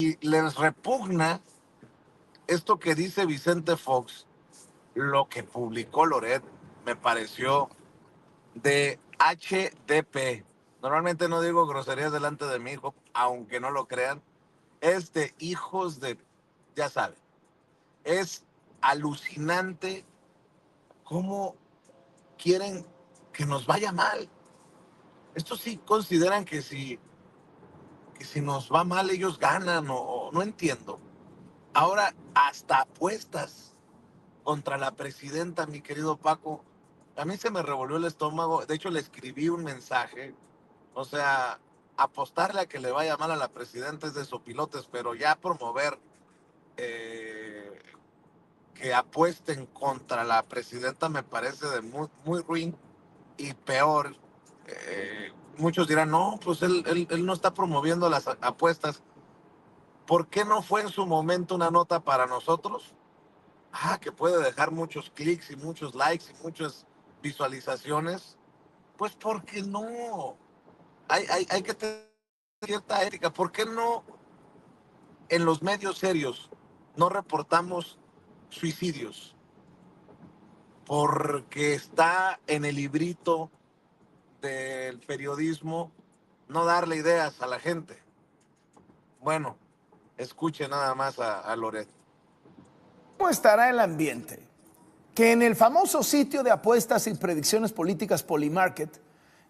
si les repugna esto que dice Vicente Fox, lo que publicó Loret me pareció de HDP. Normalmente no digo groserías delante de mi hijo, aunque no lo crean. Es de hijos de, ya saben, es alucinante cómo quieren que nos vaya mal. Estos sí consideran que si nos va mal ellos ganan o no entiendo. Ahora hasta apuestas contra la presidenta, mi querido Paco. A mí se me revolvió el estómago. De hecho, le escribí un mensaje. O sea, apostarle a que le vaya mal a la presidenta es de sopilotes, pero ya promover eh, que apuesten contra la presidenta me parece de muy, muy ruin y peor. Muchos dirán, no, pues él no está promoviendo las apuestas. ¿Por qué no fue en su momento una nota para nosotros? Que puede dejar muchos clics y muchos likes y muchas visualizaciones. Pues porque no. Hay que tener cierta ética. ¿Por qué no en los medios serios no reportamos suicidios? Porque está en el librito del periodismo no darle ideas a la gente. Bueno, escuche nada más a Loret. ¿Cómo estará el ambiente? Que en el famoso sitio de apuestas y predicciones políticas Polymarket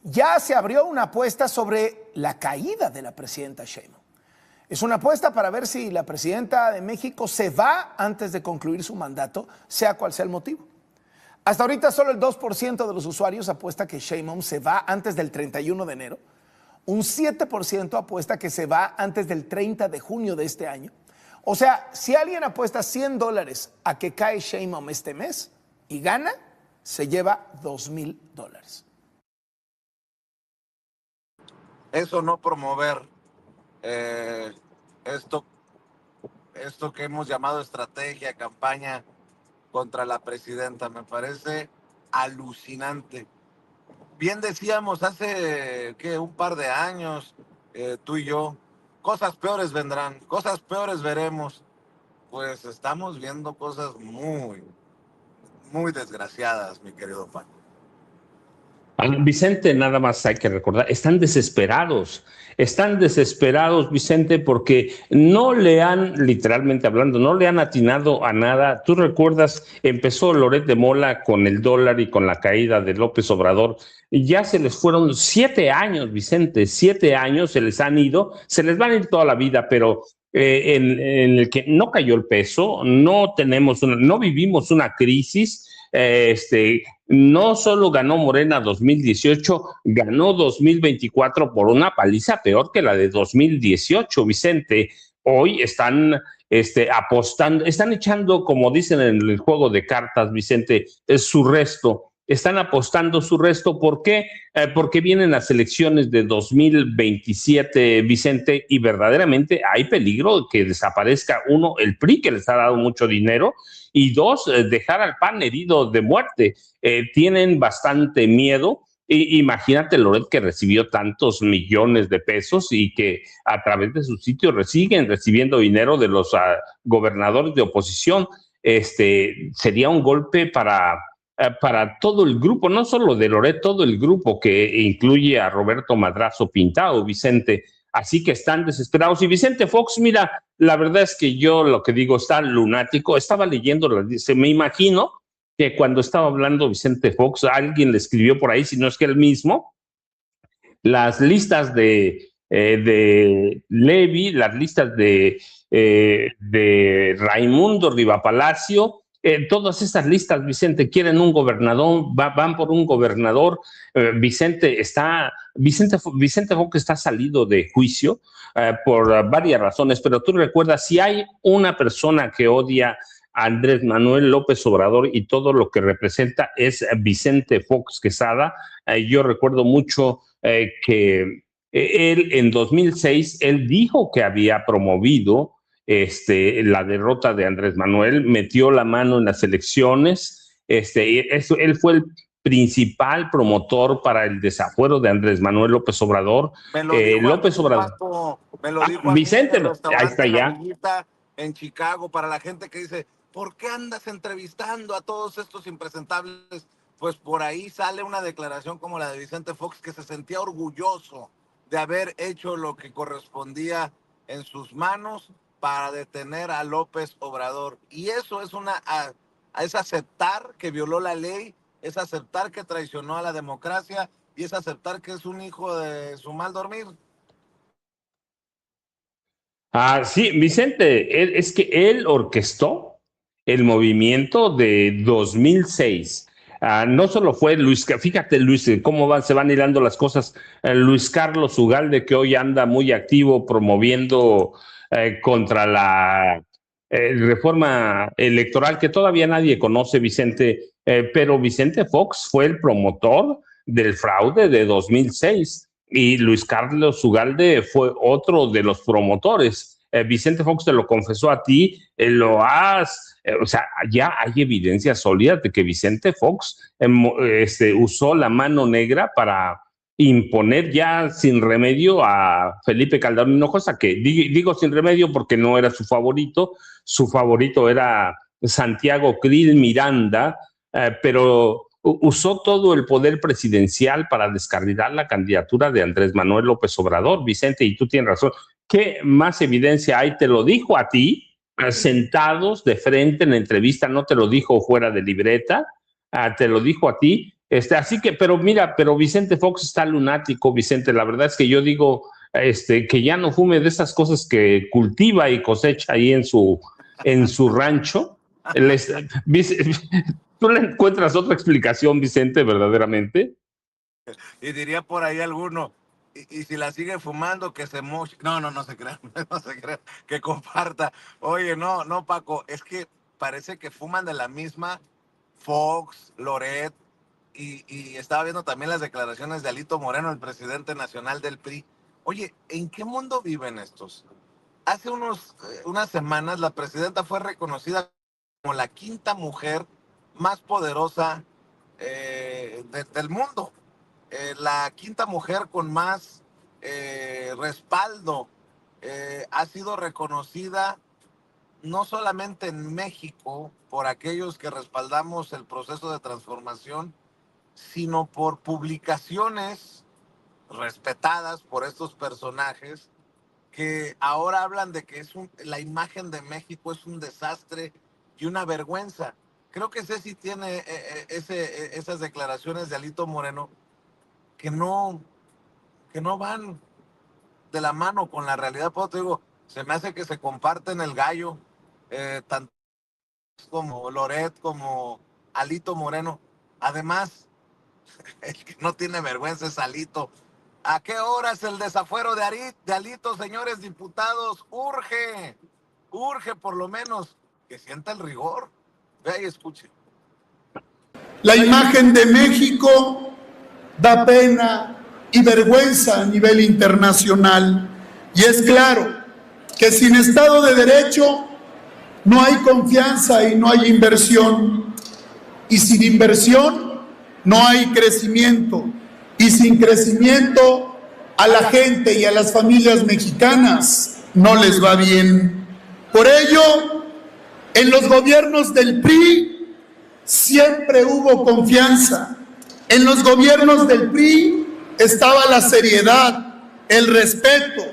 ya se abrió una apuesta sobre la caída de la presidenta Sheinbaum. Es una apuesta para ver si la presidenta de México se va antes de concluir su mandato, sea cual sea el motivo. Hasta ahorita solo el 2% de los usuarios apuesta que Sheinbaum se va antes del 31 de enero. Un 7% apuesta que se va antes del 30 de junio de este año. O sea, si alguien apuesta $100 a que cae Sheinbaum este mes y gana, se lleva $2,000. Eso no promover eh, esto que hemos llamado estrategia, campaña contra la presidenta, me parece alucinante. Bien decíamos hace un par de años, tú y yo, cosas peores vendrán, cosas peores veremos. Pues estamos viendo cosas muy, muy desgraciadas, mi querido Paco. Vicente, nada más hay que recordar, están desesperados, Vicente, porque no le han, literalmente hablando, no le han atinado a nada. Tú recuerdas, empezó Loret de Mola con el dólar y con la caída de López Obrador, y ya se les fueron 7 años, Vicente, 7 años se les han ido, se les van a ir toda la vida, pero en el que no cayó el peso, no vivimos una crisis. No solo ganó Morena 2018, ganó 2024 por una paliza peor que la de 2018, Vicente. Hoy están apostando, están echando, como dicen en el juego de cartas, Vicente, su resto. Están apostando su resto. ¿Por qué? Porque vienen las elecciones de 2027, Vicente, y verdaderamente hay peligro de que desaparezca, uno, el PRI, que les ha dado mucho dinero, y dos, dejar al PAN herido de muerte. Tienen bastante miedo. Imagínate Loret, que recibió tantos millones de pesos y que a través de su sitio siguen recibiendo dinero de los gobernadores de oposición. Sería un golpe para todo el grupo, no solo de Loret, todo el grupo que incluye a Roberto Madrazo Pintado, Vicente. Así que están desesperados. Y Vicente Fox, mira, la verdad es que yo lo que digo, está lunático. Estaba leyendo, me imagino que cuando estaba hablando Vicente Fox, alguien le escribió por ahí, si no es que él mismo, las listas de Levy, las listas de Raimundo Rivapalacio, todas estas listas, Vicente, quieren un gobernador, van por un gobernador. Vicente Fox está salido de juicio por varias razones, pero tú recuerdas, si hay una persona que odia a Andrés Manuel López Obrador y todo lo que representa, es Vicente Fox Quesada. Yo recuerdo mucho que él en 2006, él dijo que había promovido la derrota de Andrés Manuel, metió la mano en las elecciones. Él fue principal promotor para el desafuero de Andrés Manuel López Obrador. Me lo dijo López a mí, Obrador. Paco, me lo dijo a mí en Vicente, el ahí está restaurante La ya. Villita en Chicago, para la gente que dice, ¿por qué andas entrevistando a todos estos impresentables? Pues por ahí sale una declaración como la de Vicente Fox, que se sentía orgulloso de haber hecho lo que correspondía en sus manos para detener a López Obrador. Y eso es es aceptar que violó la ley, es aceptar que traicionó a la democracia y es aceptar que es un hijo de su mal dormir. Sí, Vicente, es que él orquestó el movimiento de 2006. No solo fue Luis, fíjate Luis, se van hilando las cosas. Luis Carlos Ugalde, que hoy anda muy activo promoviendo contra la reforma electoral, que todavía nadie conoce, Vicente, pero Vicente Fox fue el promotor del fraude de 2006 y Luis Carlos Ugalde fue otro de los promotores. Vicente Fox te lo confesó a ti, o sea, ya hay evidencia sólida de que Vicente Fox usó la mano negra para imponer ya sin remedio a Felipe Calderón Hinojosa, que digo sin remedio porque no era su favorito era Santiago Krill Miranda, pero usó todo el poder presidencial para descarrilar la candidatura de Andrés Manuel López Obrador, Vicente, y tú tienes razón. ¿Qué más evidencia hay? Te lo dijo a ti, sentados de frente en la entrevista, no te lo dijo fuera de libreta, te lo dijo a ti. Así que, pero mira, pero Vicente Fox está lunático, Vicente. La verdad es que yo digo que ya no fume de esas cosas que cultiva y cosecha ahí en su rancho. ¿Tú le encuentras otra explicación, Vicente, verdaderamente? Y diría por ahí alguno, y si la sigue fumando, que se moche. No, no se crea, no se crea, que comparta. Oye, no, Paco, es que parece que fuman de la misma Fox, Loret, y estaba viendo también las declaraciones de Alito Moreno, el presidente nacional del PRI. Oye, ¿en qué mundo viven estos? Hace unas semanas la presidenta fue reconocida como la quinta mujer más poderosa del mundo. La quinta mujer con más respaldo ha sido reconocida no solamente en México por aquellos que respaldamos el proceso de transformación, sino por publicaciones respetadas por estos personajes que ahora hablan de que la imagen de México es un desastre y una vergüenza. Creo que Ceci tiene esas declaraciones de Alito Moreno que que no van de la mano con la realidad. Por eso te digo, se me hace que se comparten el gallo, tanto como Loret, como Alito Moreno. Además, el que no tiene vergüenza es Alito. ¿A qué hora es el desafuero de Alito, señores diputados? Urge por lo menos que sienta el rigor. Vea y escuche. La imagen de México da pena y vergüenza a nivel internacional. Y es claro que sin Estado de Derecho no hay confianza y no hay inversión. Y sin inversión no hay crecimiento. Y sin crecimiento a la gente y a las familias mexicanas no les va bien. Por ello, en los gobiernos del PRI siempre hubo confianza. En los gobiernos del PRI estaba la seriedad, el respeto,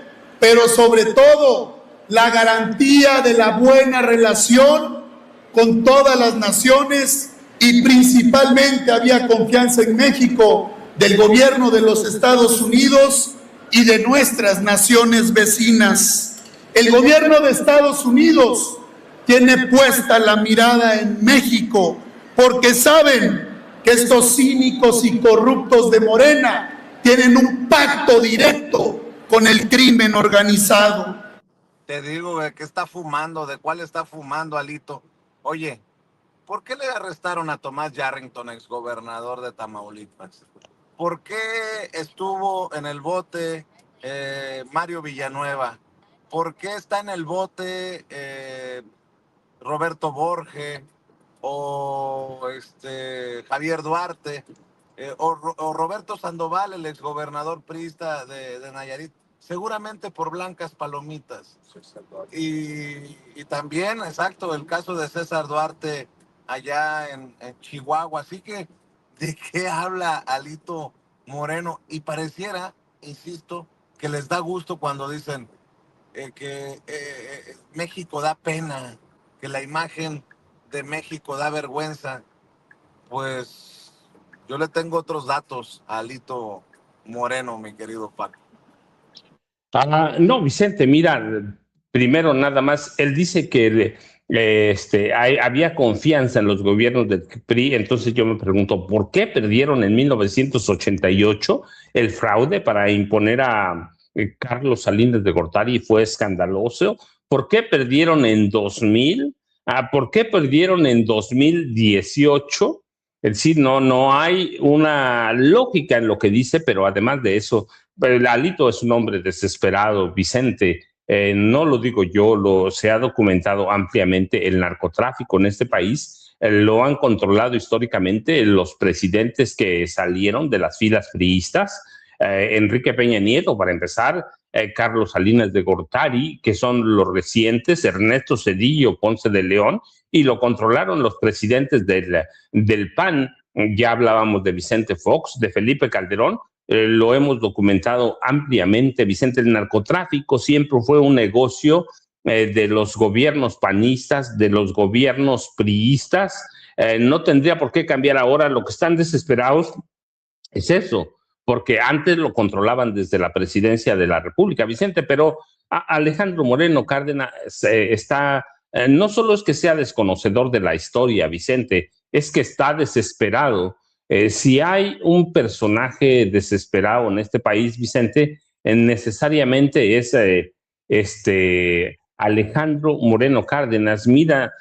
pero sobre todo la garantía de la buena relación con todas las naciones y principalmente había confianza en México del gobierno de los Estados Unidos y de nuestras naciones vecinas. El gobierno de Estados Unidos tiene puesta la mirada en México porque saben que estos cínicos y corruptos de Morena tienen un pacto directo con el crimen organizado. Te digo, ¿de qué está fumando? ¿De cuál está fumando, Alito? Oye, ¿por qué le arrestaron a Tomás Yarrington, exgobernador de Tamaulipas? ¿Por qué estuvo en el bote Mario Villanueva? ¿Por qué está en el bote Roberto Borge? o Javier Duarte, o Roberto Sandoval, el exgobernador priista de Nayarit, seguramente por blancas palomitas. Y también, exacto, el caso de César Duarte allá en Chihuahua. Así que, ¿de qué habla Alito Moreno? Y pareciera, insisto, que les da gusto cuando dicen que México da pena, que la imagen de México da vergüenza. Pues yo le tengo otros datos a Alito Moreno, mi querido Paco. No, Vicente, mira, primero nada más, él dice que había confianza en los gobiernos del PRI, entonces yo me pregunto, ¿por qué perdieron en 1988 el fraude para imponer a Carlos Salinas de Gortari? Fue escandaloso. ¿Por qué perdieron en 2000? ¿Por qué perdieron en 2018? Es decir, no hay una lógica en lo que dice, pero además de eso, Alito es un hombre desesperado, Vicente. No lo digo yo, se ha documentado ampliamente el narcotráfico en este país. Lo han controlado históricamente los presidentes que salieron de las filas priistas. Enrique Peña Nieto, para empezar, Carlos Salinas de Gortari, que son los recientes, Ernesto Zedillo Ponce de León, y lo controlaron los presidentes del PAN. Ya hablábamos de Vicente Fox, de Felipe Calderón, lo hemos documentado ampliamente. Vicente, el narcotráfico siempre fue un negocio de los gobiernos panistas, de los gobiernos priistas. No tendría por qué cambiar ahora. Lo que están desesperados es eso, porque antes lo controlaban desde la presidencia de la República, Vicente, pero Alejandro Moreno Cárdenas no solo es que sea desconocedor de la historia, Vicente, es que está desesperado. Si hay un personaje desesperado en este país, Vicente, necesariamente es Alejandro Moreno Cárdenas. Mira,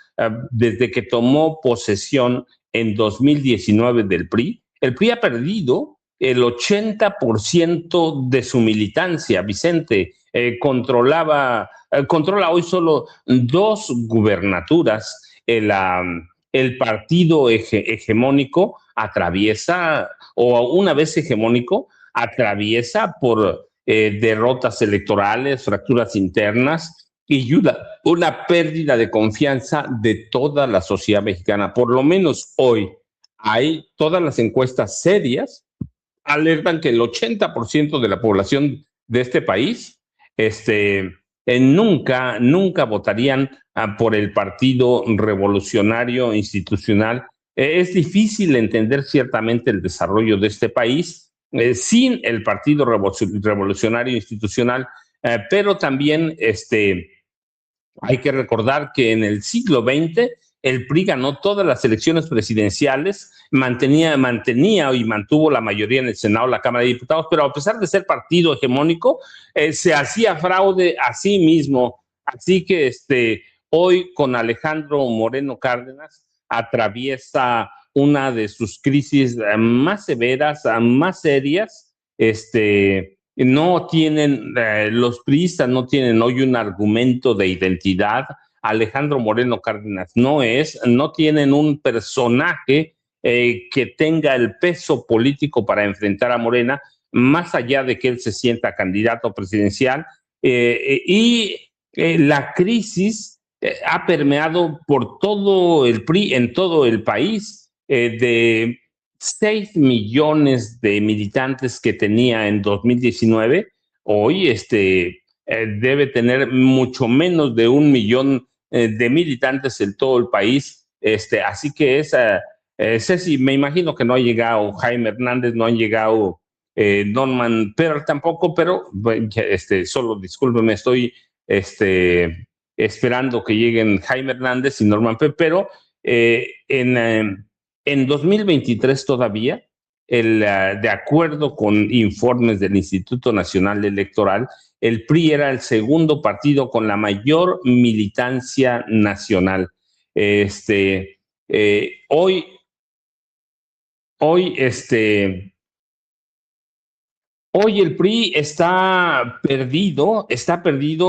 desde que tomó posesión en 2019 del PRI, el PRI ha perdido el 80% de su militancia, Vicente. Controla hoy solo 2 gubernaturas. El partido hegemónico atraviesa, o una vez hegemónico, atraviesa por derrotas electorales, fracturas internas y una pérdida de confianza de toda la sociedad mexicana. Por lo menos hoy hay todas las encuestas serias alertan que el 80% de la población de este país nunca votarían por el Partido Revolucionario Institucional. Es difícil entender ciertamente el desarrollo de este país sin el Partido Revolucionario Institucional, pero también hay que recordar que en el siglo XX el PRI ganó todas las elecciones presidenciales, mantenía y mantuvo la mayoría en el Senado, la Cámara de Diputados, pero a pesar de ser partido hegemónico, se hacía fraude a sí mismo. Así que hoy con Alejandro Moreno Cárdenas atraviesa una de sus crisis más severas, más serias. No tienen, los priistas no tienen hoy un argumento de identidad. Alejandro Moreno Cárdenas no tienen un personaje que tenga el peso político para enfrentar a Morena, más allá de que él se sienta candidato presidencial. La crisis ha permeado por todo el PRI, en todo el país, de 6 millones de militantes que tenía en 2019, hoy debe tener mucho menos de 1 millón de militantes en todo el país. Así que Ceci, me imagino que no ha llegado Jaime Hernández, no han llegado Norman Perl tampoco, pero solo discúlpeme, estoy esperando que lleguen Jaime Hernández y Norman Perl, pero en 2023 todavía, de acuerdo con informes del Instituto Nacional Electoral, el PRI era el segundo partido con la mayor militancia nacional. Hoy el PRI está perdido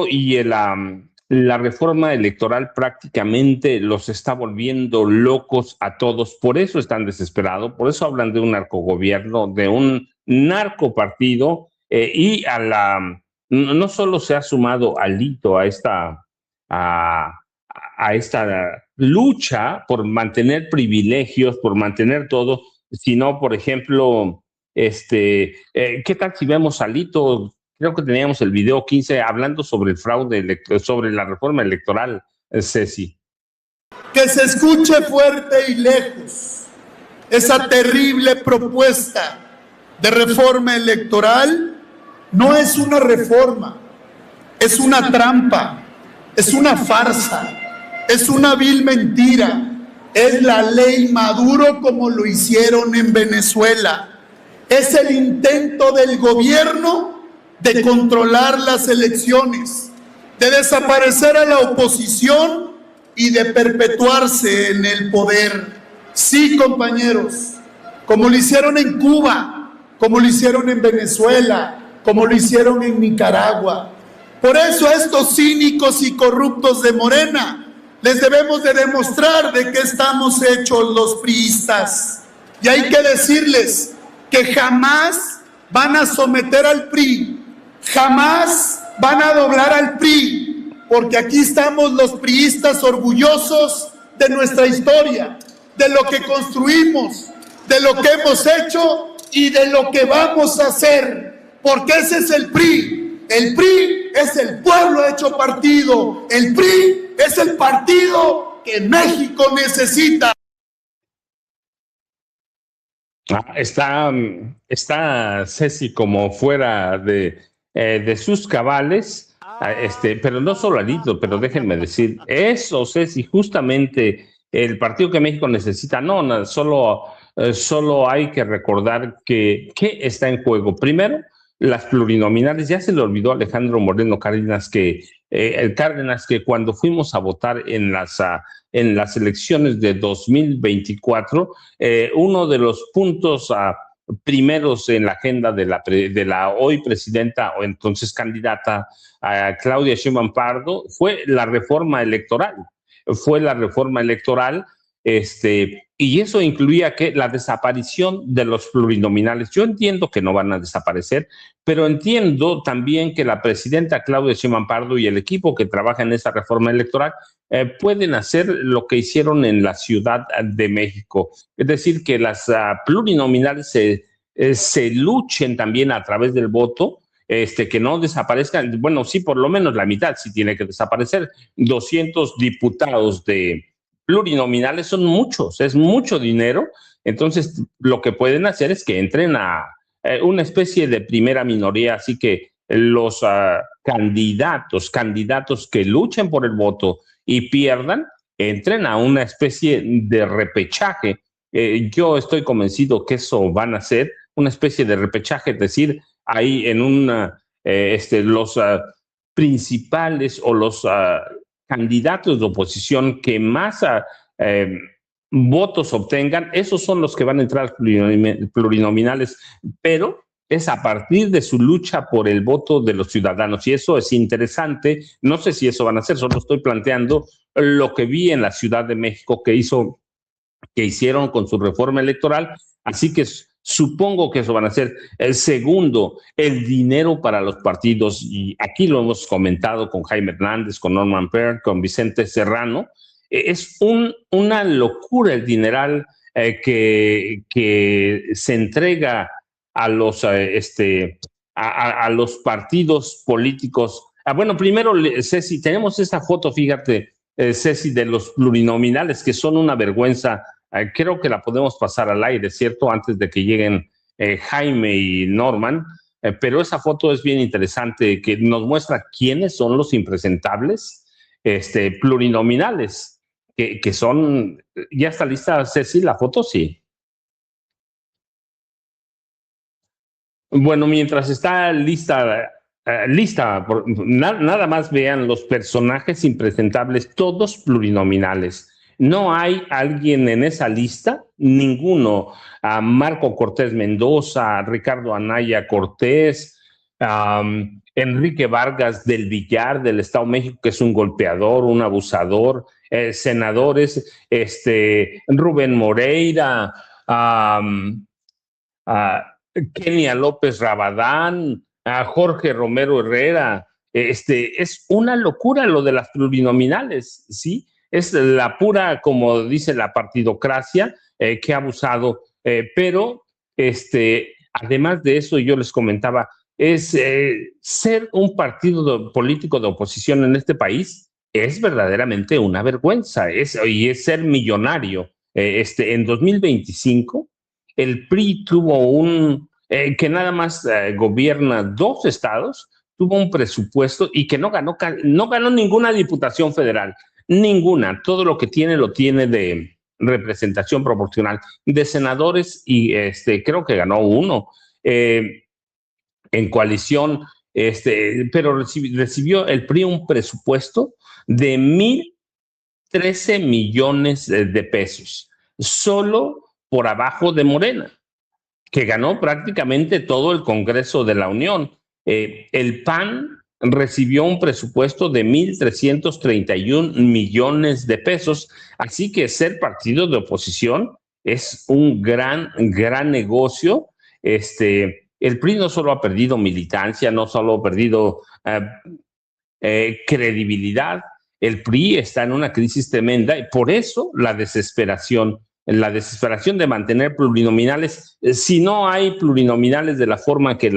y la reforma electoral prácticamente los está volviendo locos a todos, por eso están desesperados, por eso hablan de un narcogobierno, de un narcopartido, y no solo se ha sumado Alito a, a esta lucha por mantener privilegios, por mantener todo, sino, por ejemplo, ¿qué tal si vemos a Alito? Creo que teníamos el video 15 hablando sobre el fraude, sobre la reforma electoral, Ceci. Que se escuche fuerte y lejos esa terrible propuesta de reforma electoral. No es una reforma, es una trampa, es una farsa, es una vil mentira. Es la ley Maduro como lo hicieron en Venezuela. Es el intento del gobierno de controlar las elecciones, de desaparecer a la oposición y de perpetuarse en el poder. Sí, compañeros, como lo hicieron en Cuba, como lo hicieron en Venezuela, como lo hicieron en Nicaragua. Por eso a estos cínicos y corruptos de Morena les debemos de demostrar de qué estamos hechos los priistas. Y hay que decirles que jamás van a someter al PRI, jamás van a doblar al PRI, porque aquí estamos los priistas orgullosos de nuestra historia, de lo que construimos, de lo que hemos hecho y de lo que vamos a hacer, porque ese es el PRI. El PRI es el pueblo hecho partido. El PRI es el partido que México necesita. Está Ceci como fuera de sus cabales, pero no solo Alito, pero déjenme decir, eso, Ceci, justamente el partido que México necesita, solo hay que recordar que está en juego. Primero, las plurinominales. Ya se le olvidó a Alejandro Moreno Cárdenas que cuando fuimos a votar en las elecciones de 2024, uno de los puntos primeros en la agenda de la hoy presidenta o entonces candidata Claudia Sheinbaum Pardo fue la reforma electoral. Y eso incluía la desaparición de los plurinominales. Yo entiendo que no van a desaparecer, pero entiendo también que la presidenta Claudia Sheinbaum Pardo y el equipo que trabaja en esa reforma electoral pueden hacer lo que hicieron en la Ciudad de México. Es decir, que las plurinominales se luchen también a través del voto, que no desaparezcan. Bueno, sí, por lo menos la mitad sí tiene que desaparecer. 200 diputados de plurinominales son muchos, es mucho dinero. Entonces, lo que pueden hacer es que entren a una especie de primera minoría, así que los candidatos que luchen por el voto y pierdan, entren a una especie de repechaje. Yo estoy convencido que eso van a ser una especie de repechaje, es decir, ahí en los principales o los candidatos de oposición que más votos obtengan, esos son los que van a entrar plurinominales, pero es a partir de su lucha por el voto de los ciudadanos, y eso es interesante. No sé si eso van a hacer, solo estoy planteando lo que vi en la Ciudad de México que hicieron con su reforma electoral, así que supongo que eso van a hacer. El segundo, el dinero para los partidos, y aquí lo hemos comentado con Jaime Hernández, con Norman Pearl, con Vicente Serrano. Es una locura el dineral que se entrega a los partidos políticos. Bueno, primero, Ceci, tenemos esta foto, fíjate, Ceci, de los plurinominales, que son una vergüenza. Creo que la podemos pasar al aire, ¿cierto? Antes de que lleguen Jaime y Norman. Pero esa foto es bien interesante, que nos muestra quiénes son los impresentables plurinominales, que son... ¿Ya está lista, Ceci, la foto? Sí. Bueno, mientras está lista, nada más vean los personajes impresentables, todos plurinominales. No hay alguien en esa lista, ninguno. Marco Cortés Mendoza, Ricardo Anaya Cortés, Enrique Vargas del Villar, del Estado de México, que es un golpeador, un abusador, senadores, Rubén Moreira, Kenia López Rabadán, a Jorge Romero Herrera. Es una locura lo de las plurinominales, ¿sí? Es la pura, como dice la partidocracia, que ha abusado, pero además de eso, yo les comentaba, es ser un partido político de oposición en este país es verdaderamente una vergüenza, y es ser millonario. En 2025 el PRI tuvo que nada más gobierna 2 estados, tuvo un presupuesto y que no ganó ninguna diputación federal, ninguna. Todo lo que tiene lo tiene de representación proporcional de senadores y creo que ganó 1 en coalición, pero recibió el PRI un presupuesto de 1,013 millones de pesos, solo por abajo de Morena, que ganó prácticamente todo el Congreso de la Unión. El PAN recibió un presupuesto de 1,331 millones de pesos, así que ser partido de oposición es un gran negocio. El PRI no solo ha perdido militancia, no solo ha perdido credibilidad, el PRI está en una crisis tremenda y por eso la desesperación de mantener plurinominales. Si no hay plurinominales de la forma que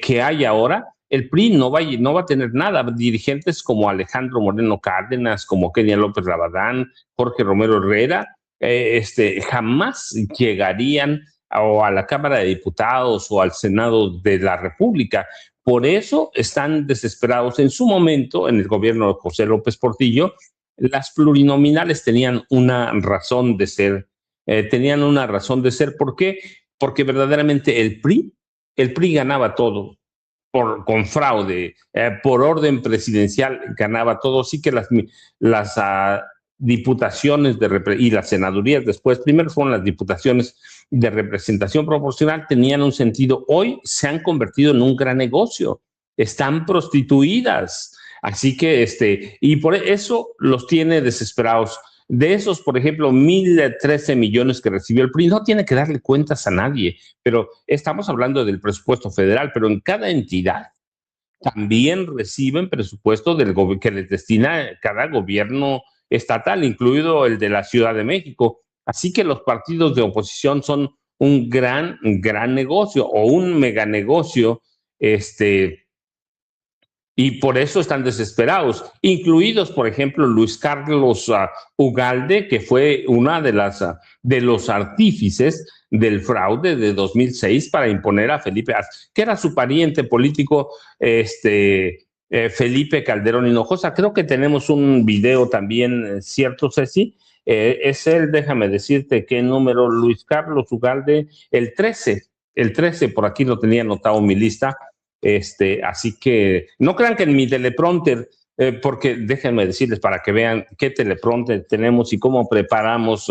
que hay ahora, el PRI no va a tener nada. Dirigentes como Alejandro Moreno Cárdenas, como Kenia López Rabadán, Jorge Romero Herrera, jamás llegarían a la Cámara de Diputados o al Senado de la República. Por eso están desesperados. En su momento, en el gobierno de José López Portillo, las plurinominales tenían una razón de ser. ¿Por qué? Porque verdaderamente el PRI ganaba todo con fraude, por orden presidencial ganaba todo. Sí que las diputaciones y las senadurías después, primero fueron las diputaciones de representación proporcional, tenían un sentido. Hoy se han convertido en un gran negocio, están prostituidas. Así que, y por eso los tiene desesperados. De esos, por ejemplo, 1,013 millones que recibió el PRI, no tiene que darle cuentas a nadie, pero estamos hablando del presupuesto federal, pero en cada entidad también reciben presupuesto que les destina cada gobierno estatal, incluido el de la Ciudad de México. Así que los partidos de oposición son un gran negocio o un mega negocio, y por eso están desesperados, incluidos, por ejemplo, Luis Carlos Ugalde, que fue una de los artífices del fraude de 2006 para imponer a Felipe, que era su pariente político, Felipe Calderón Hinojosa. Creo que tenemos un video también, ¿cierto, Ceci? Es él, déjame decirte qué número, Luis Carlos Ugalde, el 13, por aquí lo tenía anotado en mi lista. Así que no crean que en mi teleprompter, porque déjenme decirles para que vean qué teleprompter tenemos y cómo preparamos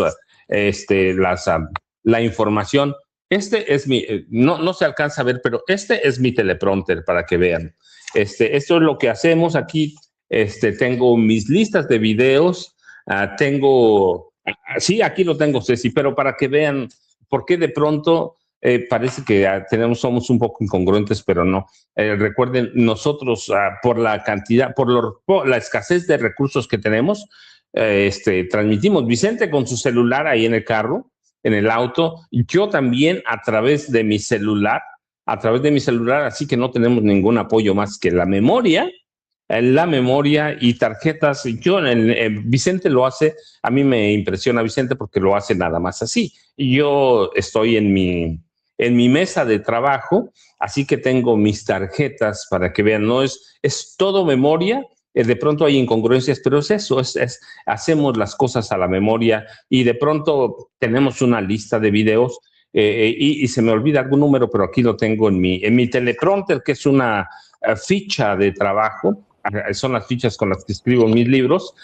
la información. Es no se alcanza a ver, pero es mi teleprompter para que vean. Esto es lo que hacemos aquí. Tengo mis listas de videos, sí, aquí lo tengo, Ceci, pero para que vean por qué de pronto parece que somos un poco incongruentes, pero no. Recuerden, nosotros por la cantidad, por la escasez de recursos que tenemos, transmitimos. Vicente con su celular ahí en el carro, en el auto, yo también a través de mi celular, así que no tenemos ningún apoyo más que la memoria y tarjetas. Vicente lo hace, a mí me impresiona Vicente porque lo hace nada más así. Yo estoy en mi mesa de trabajo, así que tengo mis tarjetas para que vean, no es todo memoria. De pronto hay incongruencias, pero es eso, hacemos las cosas a la memoria y de pronto tenemos una lista de videos y se me olvida algún número, pero aquí lo tengo en mi teleprompter, que es una ficha de trabajo. Son las fichas con las que escribo mis libros,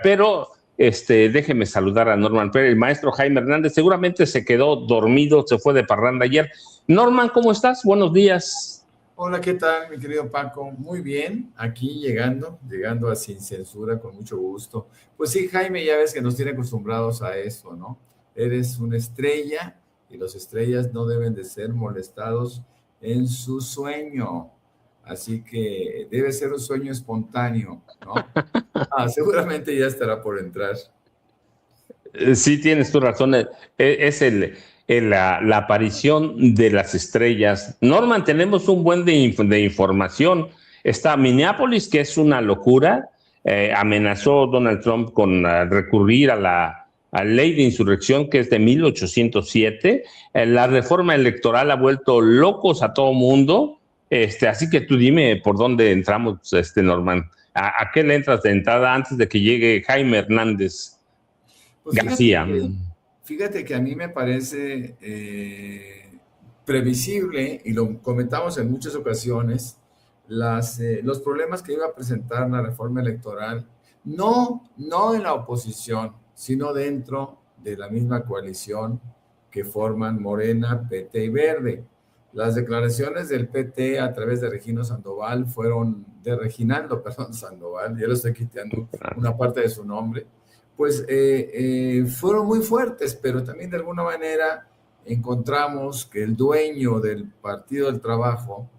pero déjeme saludar a Norman Pérez. El maestro Jaime Hernández seguramente se quedó dormido, se fue de parranda ayer. Norman, ¿cómo estás? Buenos días. Hola, ¿qué tal, mi querido Paco? Muy bien, aquí llegando a Sin Censura con mucho gusto. Pues sí, Jaime, ya ves que nos tiene acostumbrados a eso, ¿no? Eres una estrella y los estrellas no deben de ser molestados en su sueño. Así que debe ser un sueño espontáneo, ¿no? Seguramente ya estará por entrar. Sí, tienes tu razón. Es la aparición de las estrellas. Norman, tenemos un buen de información. Está Minneapolis, que es una locura. Amenazó Donald Trump con recurrir a ley de insurrección, que es de 1807. La reforma electoral ha vuelto locos a todo mundo. Así que tú dime por dónde entramos, Norman. ¿A qué le entras de entrada antes de que llegue Jaime Hernández Pues García? fíjate que a mí me parece previsible, y lo comentamos en muchas ocasiones, los problemas que iba a presentar la reforma electoral, no en la oposición, sino dentro de la misma coalición que forman Morena, PT y Verde. Las declaraciones del PT a través de Reginaldo Sandoval Sandoval, ya lo estoy quitando una parte de su nombre, pues fueron muy fuertes, pero también de alguna manera encontramos que el dueño del Partido del Trabajo,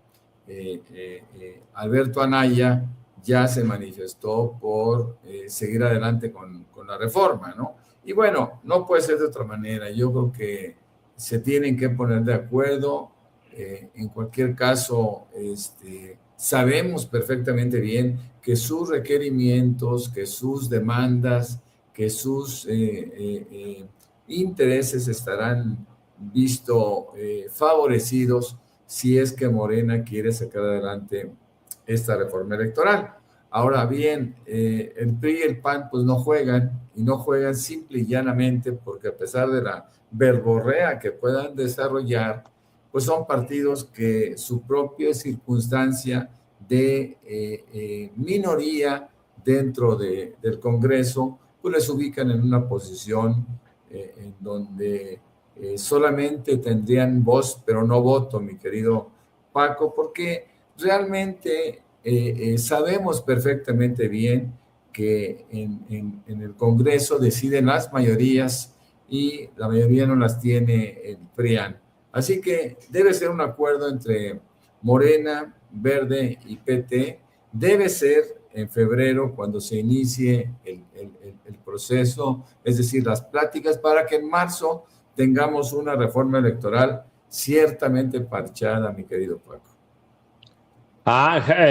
Alberto Anaya, ya se manifestó por seguir adelante con la reforma, ¿no? Y bueno, no puede ser de otra manera. Yo creo que se tienen que poner de acuerdo. En cualquier caso, sabemos perfectamente bien que sus requerimientos, que sus demandas, que sus intereses estarán favorecidos si es que Morena quiere sacar adelante esta reforma electoral. Ahora bien, el PRI y el PAN pues no juegan, y no juegan simple y llanamente porque a pesar de la verborrea que puedan desarrollar, pues son partidos que su propia circunstancia de minoría dentro del Congreso, pues les ubican en una posición en donde solamente tendrían voz, pero no voto, mi querido Paco, porque realmente sabemos perfectamente bien que en el Congreso deciden las mayorías y la mayoría no las tiene el PRIAN. Así que debe ser un acuerdo entre Morena, Verde y PT. Debe ser en febrero cuando se inicie el proceso, es decir, las pláticas, para que en marzo tengamos una reforma electoral ciertamente parchada, mi querido Paco.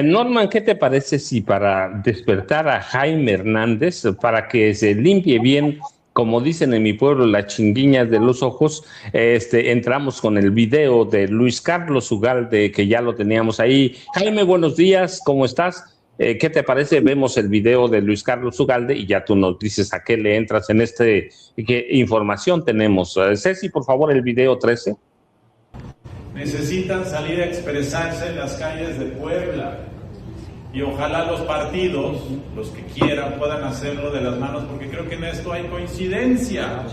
Norman, ¿qué te parece si para despertar a Jaime Hernández, para que se limpie bien, como dicen en mi pueblo, las chinguiñas de los ojos, entramos con el video de Luis Carlos Ugalde, que ya lo teníamos ahí? Jaime, buenos días, ¿cómo estás? ¿Qué te parece? Vemos el video de Luis Carlos Ugalde y ya tú nos dices a qué le entras en qué información tenemos. Ceci, por favor, el video 13. Necesitan salir a expresarse en las calles de Puebla y ojalá los partidos, los que quieran, puedan hacerlo de las manos, porque creo que en esto hay coincidencia.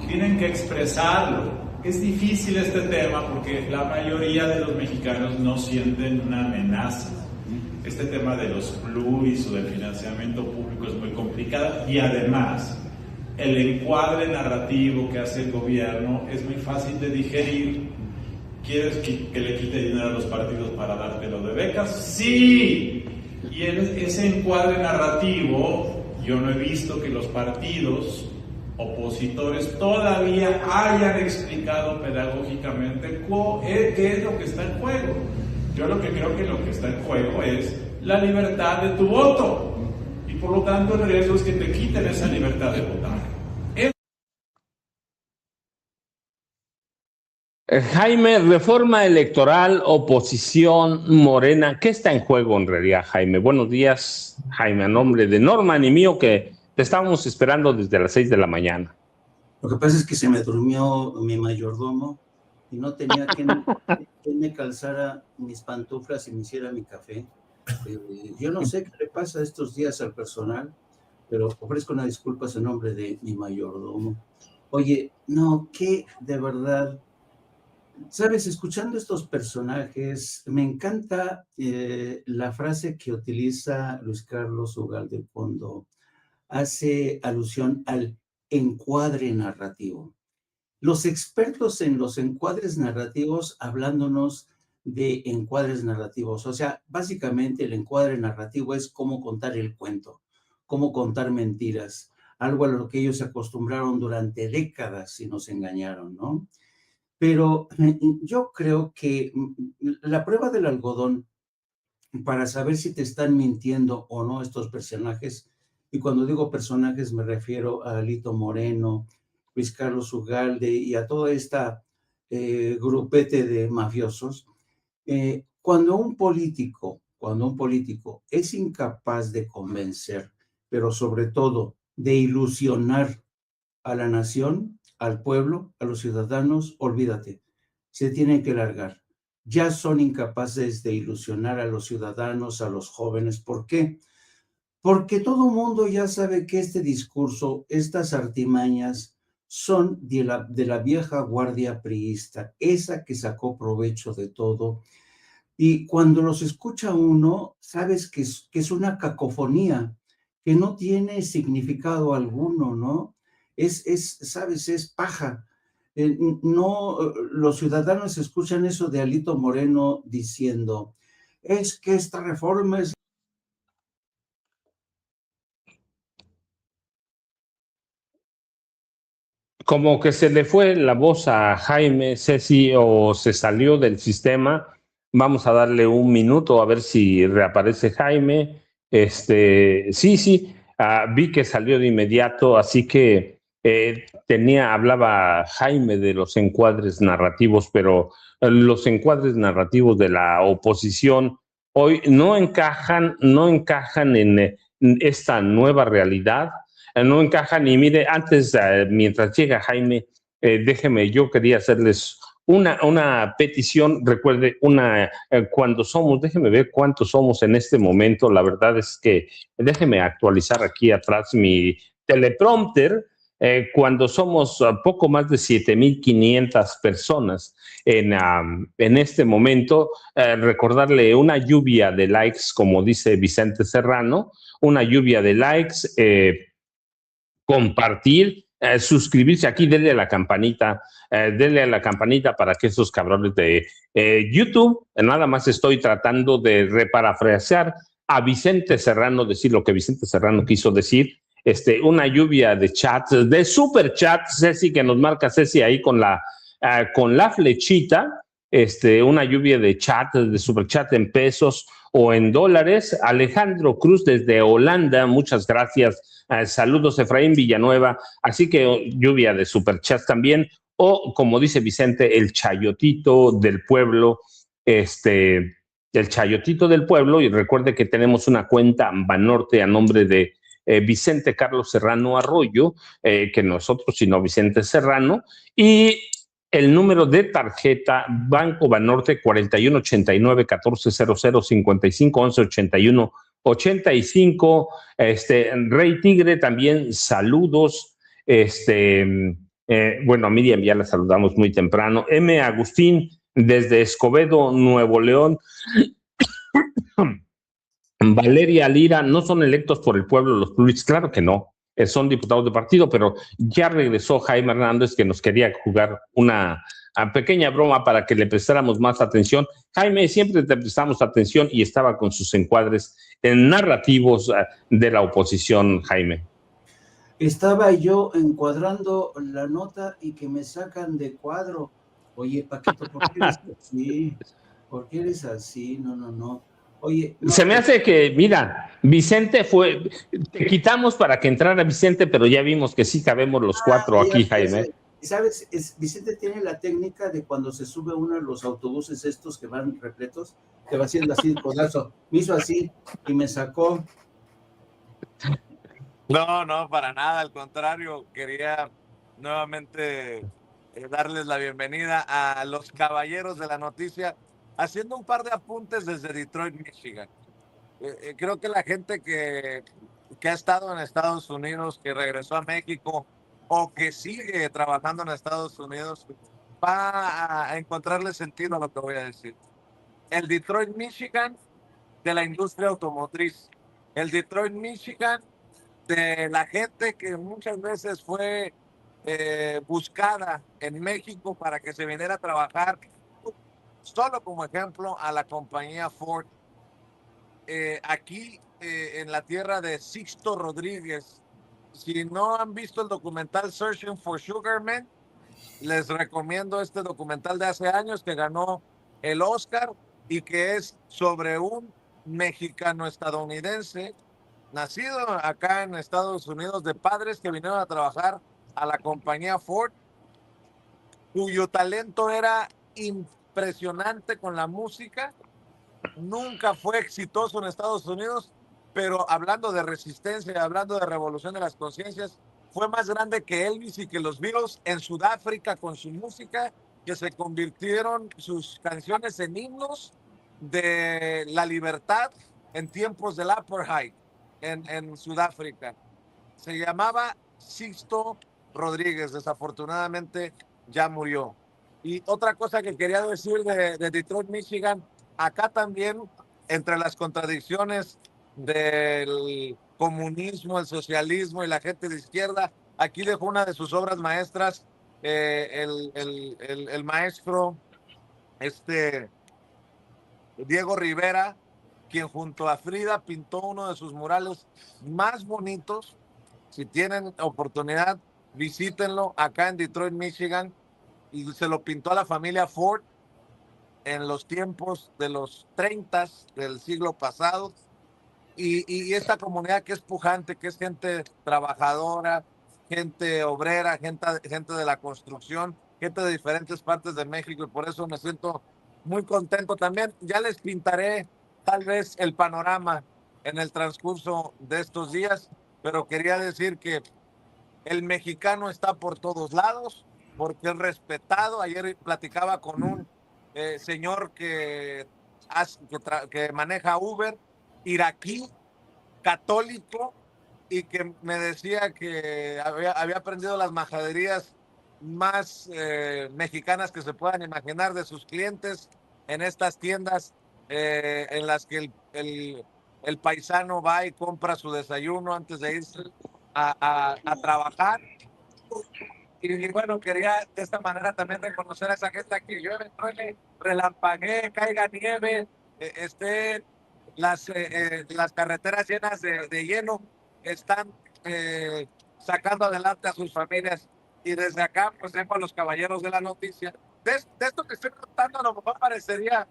Tienen que expresarlo. Es difícil este tema porque la mayoría de los mexicanos no sienten una amenaza. Este tema de los pluris o del financiamiento público es muy complicado y además el encuadre narrativo que hace el gobierno es muy fácil de digerir. ¿Quieres que le quite dinero a los partidos para dártelo de becas? ¡Sí! Y ese encuadre narrativo, yo no he visto que los partidos opositores todavía hayan explicado pedagógicamente qué es lo que está en juego. Yo lo que creo que lo que está en juego es la libertad de tu voto. Y por lo tanto el riesgo es que te quiten esa libertad de votar. Jaime, reforma electoral, oposición, Morena, ¿qué está en juego en realidad, Jaime? Buenos días, Jaime, a nombre de Norman y mío, que te estábamos esperando desde las 6 de la mañana. Lo que pasa es que se me durmió mi mayordomo y no tenía quien me calzara mis pantuflas y me hiciera mi café. Yo no sé qué le pasa estos días al personal, pero ofrezco una disculpa en nombre de mi mayordomo. Oye, no, que de verdad Sabes, escuchando estos personajes, me encanta la frase que utiliza Luis Carlos Ugalde cuando hace alusión al encuadre narrativo. Los expertos en los encuadres narrativos, hablándonos de encuadres narrativos, o sea, básicamente el encuadre narrativo es cómo contar el cuento, cómo contar mentiras, algo a lo que ellos se acostumbraron durante décadas y nos engañaron, ¿no? Pero yo creo que la prueba del algodón para saber si te están mintiendo o no estos personajes, y cuando digo personajes me refiero a Alito Moreno, Luis Carlos Ugalde y a toda esta grupete de mafiosos, cuando un político es incapaz de convencer, pero sobre todo de ilusionar a la nación, al pueblo, a los ciudadanos, olvídate, se tienen que largar. Ya son incapaces de ilusionar a los ciudadanos, a los jóvenes. ¿Por qué? Porque todo el mundo ya sabe que este discurso, estas artimañas, son de la vieja guardia priista, esa que sacó provecho de todo. Y cuando los escucha uno, sabes que es una cacofonía, que no tiene significado alguno, ¿no? Sabes, es paja. No, los ciudadanos escuchan eso de Alito Moreno diciendo, es que esta reforma es... Como que se le fue la voz a Jaime, Ceci, o se salió del sistema. Vamos a darle un minuto a ver si reaparece Jaime. Sí, vi que salió de inmediato, así que hablaba Jaime de los encuadres narrativos, pero los encuadres narrativos de la oposición hoy no encajan en esta nueva realidad, no encajan. Y mire, antes, mientras llega Jaime, yo quería hacerles una petición. Recuerde, déjeme ver cuántos somos en este momento. La verdad es que déjeme actualizar aquí atrás mi teleprompter. Cuando somos poco más de 7,500 personas en este momento, recordarle una lluvia de likes, como dice Vicente Serrano, una lluvia de likes, compartir, suscribirse aquí, denle a la campanita para que esos cabrones de YouTube, nada más estoy tratando de reparafrasear a Vicente Serrano, decir lo que Vicente Serrano quiso decir. Una lluvia de chats, de super chats, Ceci, que nos marca Ceci ahí con la flechita, una lluvia de chats, de super chat en pesos o en dólares. Alejandro Cruz desde Holanda, muchas gracias. Saludos, Efraín Villanueva. Así que lluvia de superchats también. O, como dice Vicente, el chayotito del pueblo. El chayotito del pueblo. Y recuerde que tenemos una cuenta Banorte a nombre de Vicente Carlos Serrano Arroyo, que nosotros, sino Vicente Serrano. Y el número de tarjeta Banco Banorte 4189-1400-5511-81-85. Rey Tigre también, saludos. Bueno, a Miriam ya la saludamos muy temprano. M. Agustín desde Escobedo, Nuevo León. Valeria Lira, no son electos por el pueblo los pluris, claro que no, son diputados de partido, pero ya regresó Jaime Hernández, que nos quería jugar una pequeña broma para que le prestáramos más atención. Jaime, siempre te prestamos atención y estaba con sus encuadres narrativos de la oposición, Jaime. Estaba yo encuadrando la nota y que me sacan de cuadro. Oye, Paquito, ¿por qué eres así? ¿Por qué eres así? No. Oye, no, se me hace que, mira, Vicente te quitamos para que entrara Vicente, pero ya vimos que sí cabemos los cuatro aquí, Jaime. ¿Sabes? Vicente tiene la técnica de cuando se sube uno de los autobuses estos que van repletos, que va haciendo así el codazo. Me hizo así y me sacó. No, para nada, al contrario, quería nuevamente darles la bienvenida a los caballeros de la noticia, haciendo un par de apuntes desde Detroit, Michigan. Creo que la gente que ha estado en Estados Unidos, que regresó a México o que sigue trabajando en Estados Unidos, va a encontrarle sentido a lo que voy a decir. El Detroit, Michigan de la industria automotriz. El Detroit, Michigan de la gente que muchas veces fue buscada en México para que se viniera a trabajar, solo como ejemplo, a la compañía Ford. Aquí en la tierra de Sixto Rodríguez. Si no han visto el documental Searching for Sugar Man, les recomiendo este documental de hace años que ganó el Oscar y que es sobre un mexicano estadounidense nacido acá en Estados Unidos, de padres que vinieron a trabajar a la compañía Ford, cuyo talento era impresionante con la música. Nunca fue exitoso en Estados Unidos, pero hablando de resistencia, hablando de revolución de las conciencias, fue más grande que Elvis y que los Beatles en Sudáfrica con su música, que se convirtieron sus canciones en himnos de la libertad en tiempos del apartheid en Sudáfrica. Se llamaba Sixto Rodríguez, desafortunadamente ya murió. Y otra cosa que quería decir de Detroit, Michigan, acá también, entre las contradicciones del comunismo, el socialismo y la gente de izquierda, aquí dejó una de sus obras maestras, el maestro Diego Rivera, quien junto a Frida pintó uno de sus murales más bonitos. Si tienen oportunidad, visítenlo acá en Detroit, Michigan, y se lo pintó a la familia Ford en los tiempos de los 30 del siglo pasado. Y esta comunidad que es pujante, que es gente trabajadora, gente obrera, gente de la construcción, gente de diferentes partes de México, y por eso me siento muy contento también. Ya les pintaré tal vez el panorama en el transcurso de estos días, pero quería decir que el mexicano está por todos lados, porque es respetado. Ayer platicaba con un señor que maneja Uber, iraquí, católico, y que me decía que había aprendido las majaderías más mexicanas que se puedan imaginar de sus clientes en estas tiendas en las que el paisano va y compra su desayuno antes de irse a trabajar. Y bueno, quería de esta manera también reconocer a esa gente que llueve, truene, relampaguee, caiga nieve, esté las carreteras llenas de hielo, están sacando adelante a sus familias. Y desde acá, pues dejo a los caballeros de la noticia. De esto que estoy contando, a lo mejor parecería,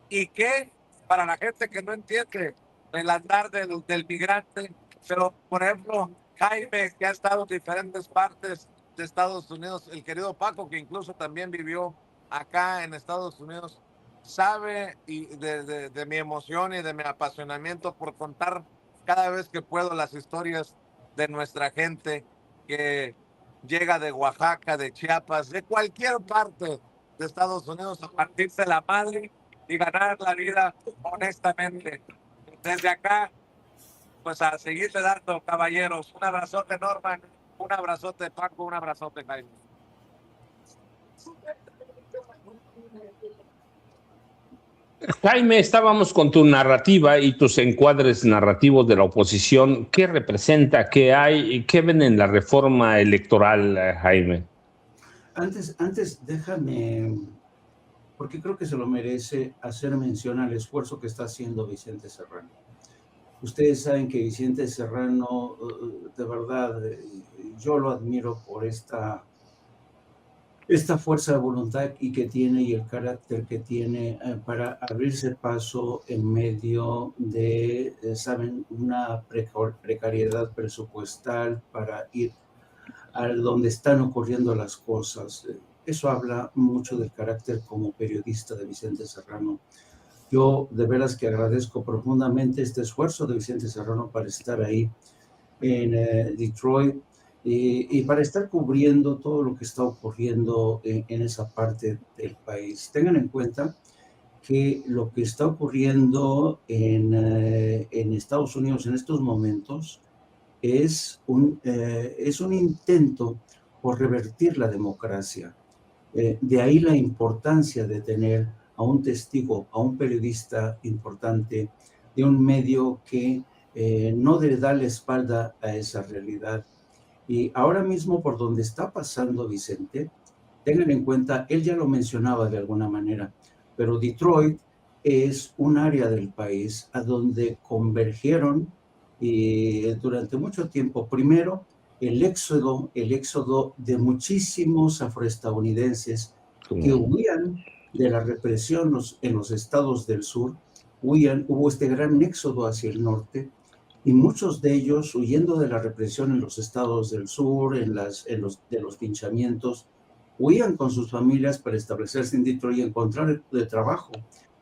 y que para la gente que no entiende el andar del migrante, pero por ejemplo, Jaime, que ha estado en diferentes partes de Estados Unidos, el querido Paco, que incluso también vivió acá en Estados Unidos, sabe de mi emoción y de mi apasionamiento por contar cada vez que puedo las historias de nuestra gente que llega de Oaxaca, de Chiapas, de cualquier parte de Estados Unidos, a partirse la madre y ganar la vida honestamente. Desde acá, pues a seguirle dando, caballeros. Un abrazote, Norman, un abrazote, Paco, un abrazote, Jaime. Jaime, estábamos con tu narrativa y tus encuadres narrativos de la oposición. ¿Qué representa? ¿Qué hay? ¿Qué ven en la reforma electoral, Jaime? Antes déjame, porque creo que se lo merece, hacer mención al esfuerzo que está haciendo Vicente Serrano. Ustedes saben que Vicente Serrano, de verdad, yo lo admiro por esta fuerza de voluntad y el carácter que tiene para abrirse paso en medio de, saben, una precariedad presupuestal, para ir a donde están ocurriendo las cosas. Eso habla mucho del carácter como periodista de Vicente Serrano. Yo de veras que agradezco profundamente este esfuerzo de Vicente Serrano para estar ahí en Detroit y para estar cubriendo todo lo que está ocurriendo en esa parte del país. Tengan en cuenta que lo que está ocurriendo en Estados Unidos en estos momentos es un intento por revertir la democracia. De ahí la importancia de tener a un testigo, a un periodista importante de un medio que no le da la espalda a esa realidad. Y ahora mismo por donde está pasando Vicente, tengan en cuenta, él ya lo mencionaba de alguna manera, pero Detroit es un área del país a donde convergieron durante mucho tiempo, primero, el éxodo de muchísimos afroestadounidenses que huían de la represión en los estados del sur, hubo este gran éxodo hacia el norte, y muchos de ellos, huyendo de la represión en los estados del sur, de los linchamientos, huían con sus familias para establecerse en Detroit y encontrar de trabajo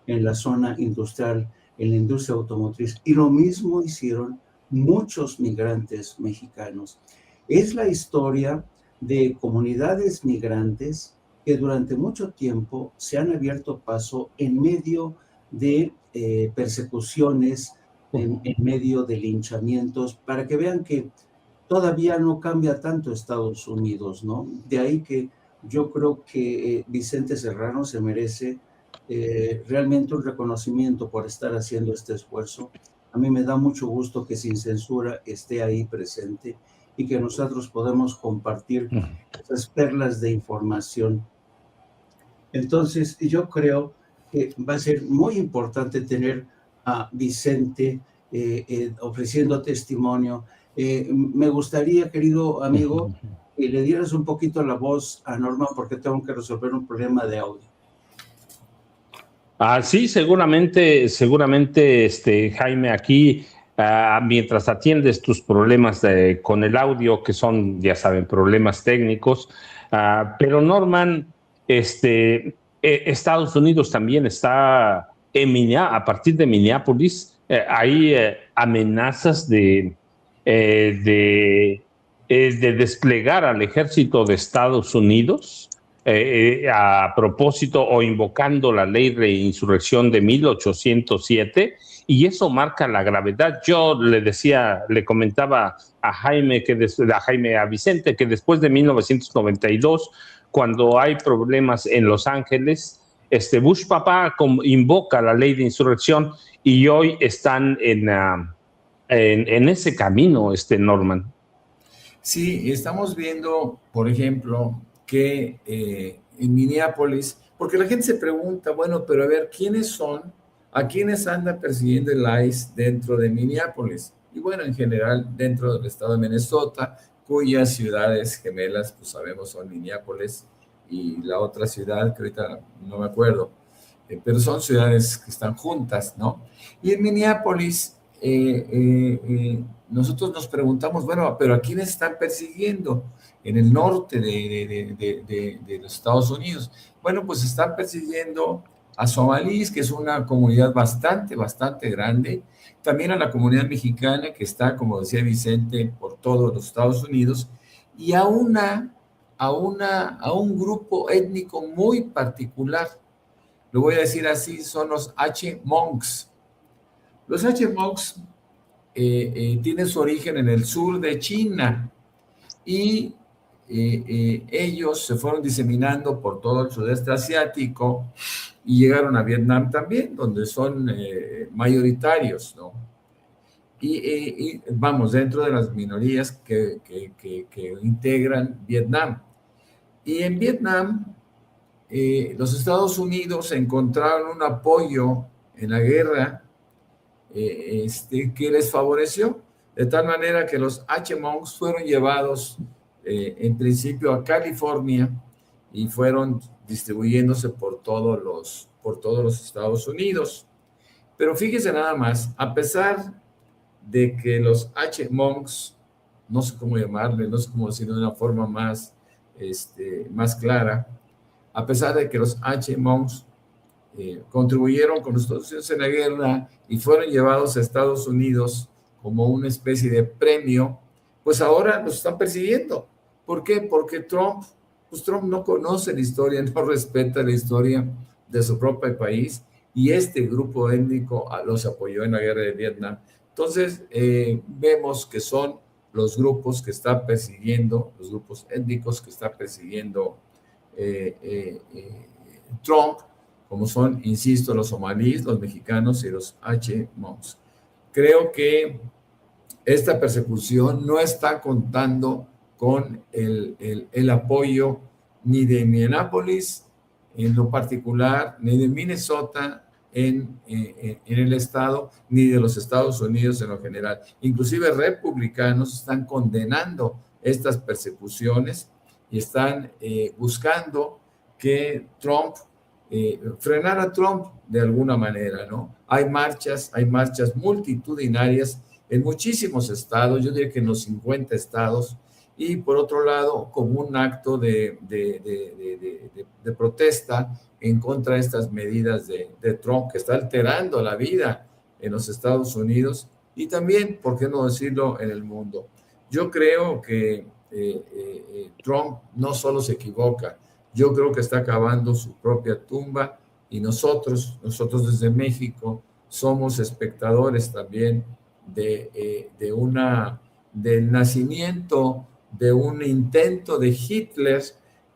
en la zona industrial, en la industria automotriz. Y lo mismo hicieron muchos migrantes mexicanos. Es la historia de comunidades migrantes que durante mucho tiempo se han abierto paso en medio de persecuciones, en medio de linchamientos, para que vean que todavía no cambia tanto Estados Unidos, ¿no? De ahí que yo creo que Vicente Serrano se merece realmente un reconocimiento por estar haciendo este esfuerzo. A mí me da mucho gusto que Sin Censura esté ahí presente y que nosotros podamos compartir esas perlas de información. Entonces, yo creo que va a ser muy importante tener a Vicente ofreciendo testimonio. Me gustaría, querido amigo, que le dieras un poquito la voz a Norma porque tengo que resolver un problema de audio. Sí, seguramente, Jaime, aquí, mientras atiendes tus problemas con el audio, que son, ya saben, problemas técnicos, pero Norman, Estados Unidos también está a partir de Minneapolis, hay amenazas de desplegar al ejército de Estados Unidos a propósito o invocando la ley de insurrección de 1807, y eso marca la gravedad. Yo le comentaba a Vicente, que después de 1992, cuando hay problemas en Los Ángeles, Bush papá invoca la ley de insurrección y hoy están en ese camino, Norman. Sí, estamos viendo, por ejemplo, que en Minneapolis, porque la gente se pregunta, bueno, pero a ver, ¿quiénes son? ¿A quiénes anda persiguiendo el ICE dentro de Minneapolis? Y bueno, en general, dentro del estado de Minnesota, cuyas ciudades gemelas, pues sabemos, son Minneapolis y la otra ciudad, que ahorita no me acuerdo, pero son ciudades que están juntas, ¿no? Y en Minneapolis, nosotros nos preguntamos, bueno, pero ¿a quiénes están persiguiendo en el norte de los Estados Unidos? Bueno, pues están persiguiendo a somalíes, que es una comunidad bastante grande, también a la comunidad mexicana, que está, como decía Vicente, por todos los Estados Unidos, y a un grupo étnico muy particular. Lo voy a decir así, son los H-Monks. Los H-Monks tienen su origen en el sur de China y ellos se fueron diseminando por todo el sudeste asiático y llegaron a Vietnam también, donde son mayoritarios, ¿no? Y vamos, dentro de las minorías que integran Vietnam. Y en Vietnam, los Estados Unidos encontraron un apoyo en la guerra que les favoreció, de tal manera que los H-Monks fueron llevados en principio a California y fueron distribuyéndose por todos los Estados Unidos. Pero fíjese nada más, a pesar de que los H-Monks, no sé cómo llamarle, no sé cómo decirlo de una forma más clara, a pesar de que los H-Monks contribuyeron con los Estados Unidos en la guerra y fueron llevados a Estados Unidos como una especie de premio, pues ahora los están persiguiendo. ¿Por qué? Porque Trump no conoce la historia, no respeta la historia de su propio país, y este grupo étnico los apoyó en la guerra de Vietnam. Entonces, vemos que son los grupos que están persiguiendo, los grupos étnicos que están persiguiendo Trump, como son, insisto, los somalíes, los mexicanos y los H-Monks. Creo que esta persecución no está contando con el apoyo ni de Minneapolis en lo particular, ni de Minnesota en el estado, ni de los Estados Unidos en lo general. Inclusive republicanos están condenando estas persecuciones y están buscando que Trump, frenar a Trump de alguna manera, ¿no? Hay marchas multitudinarias en muchísimos estados, yo diría que en los 50 estados, y por otro lado, como un acto de protesta en contra de estas medidas de Trump, que está alterando la vida en los Estados Unidos y también, ¿por qué no decirlo?, en el mundo. Yo creo que Trump no solo se equivoca, yo creo que está cavando su propia tumba y nosotros desde México somos espectadores también del nacimiento de un intento de Hitler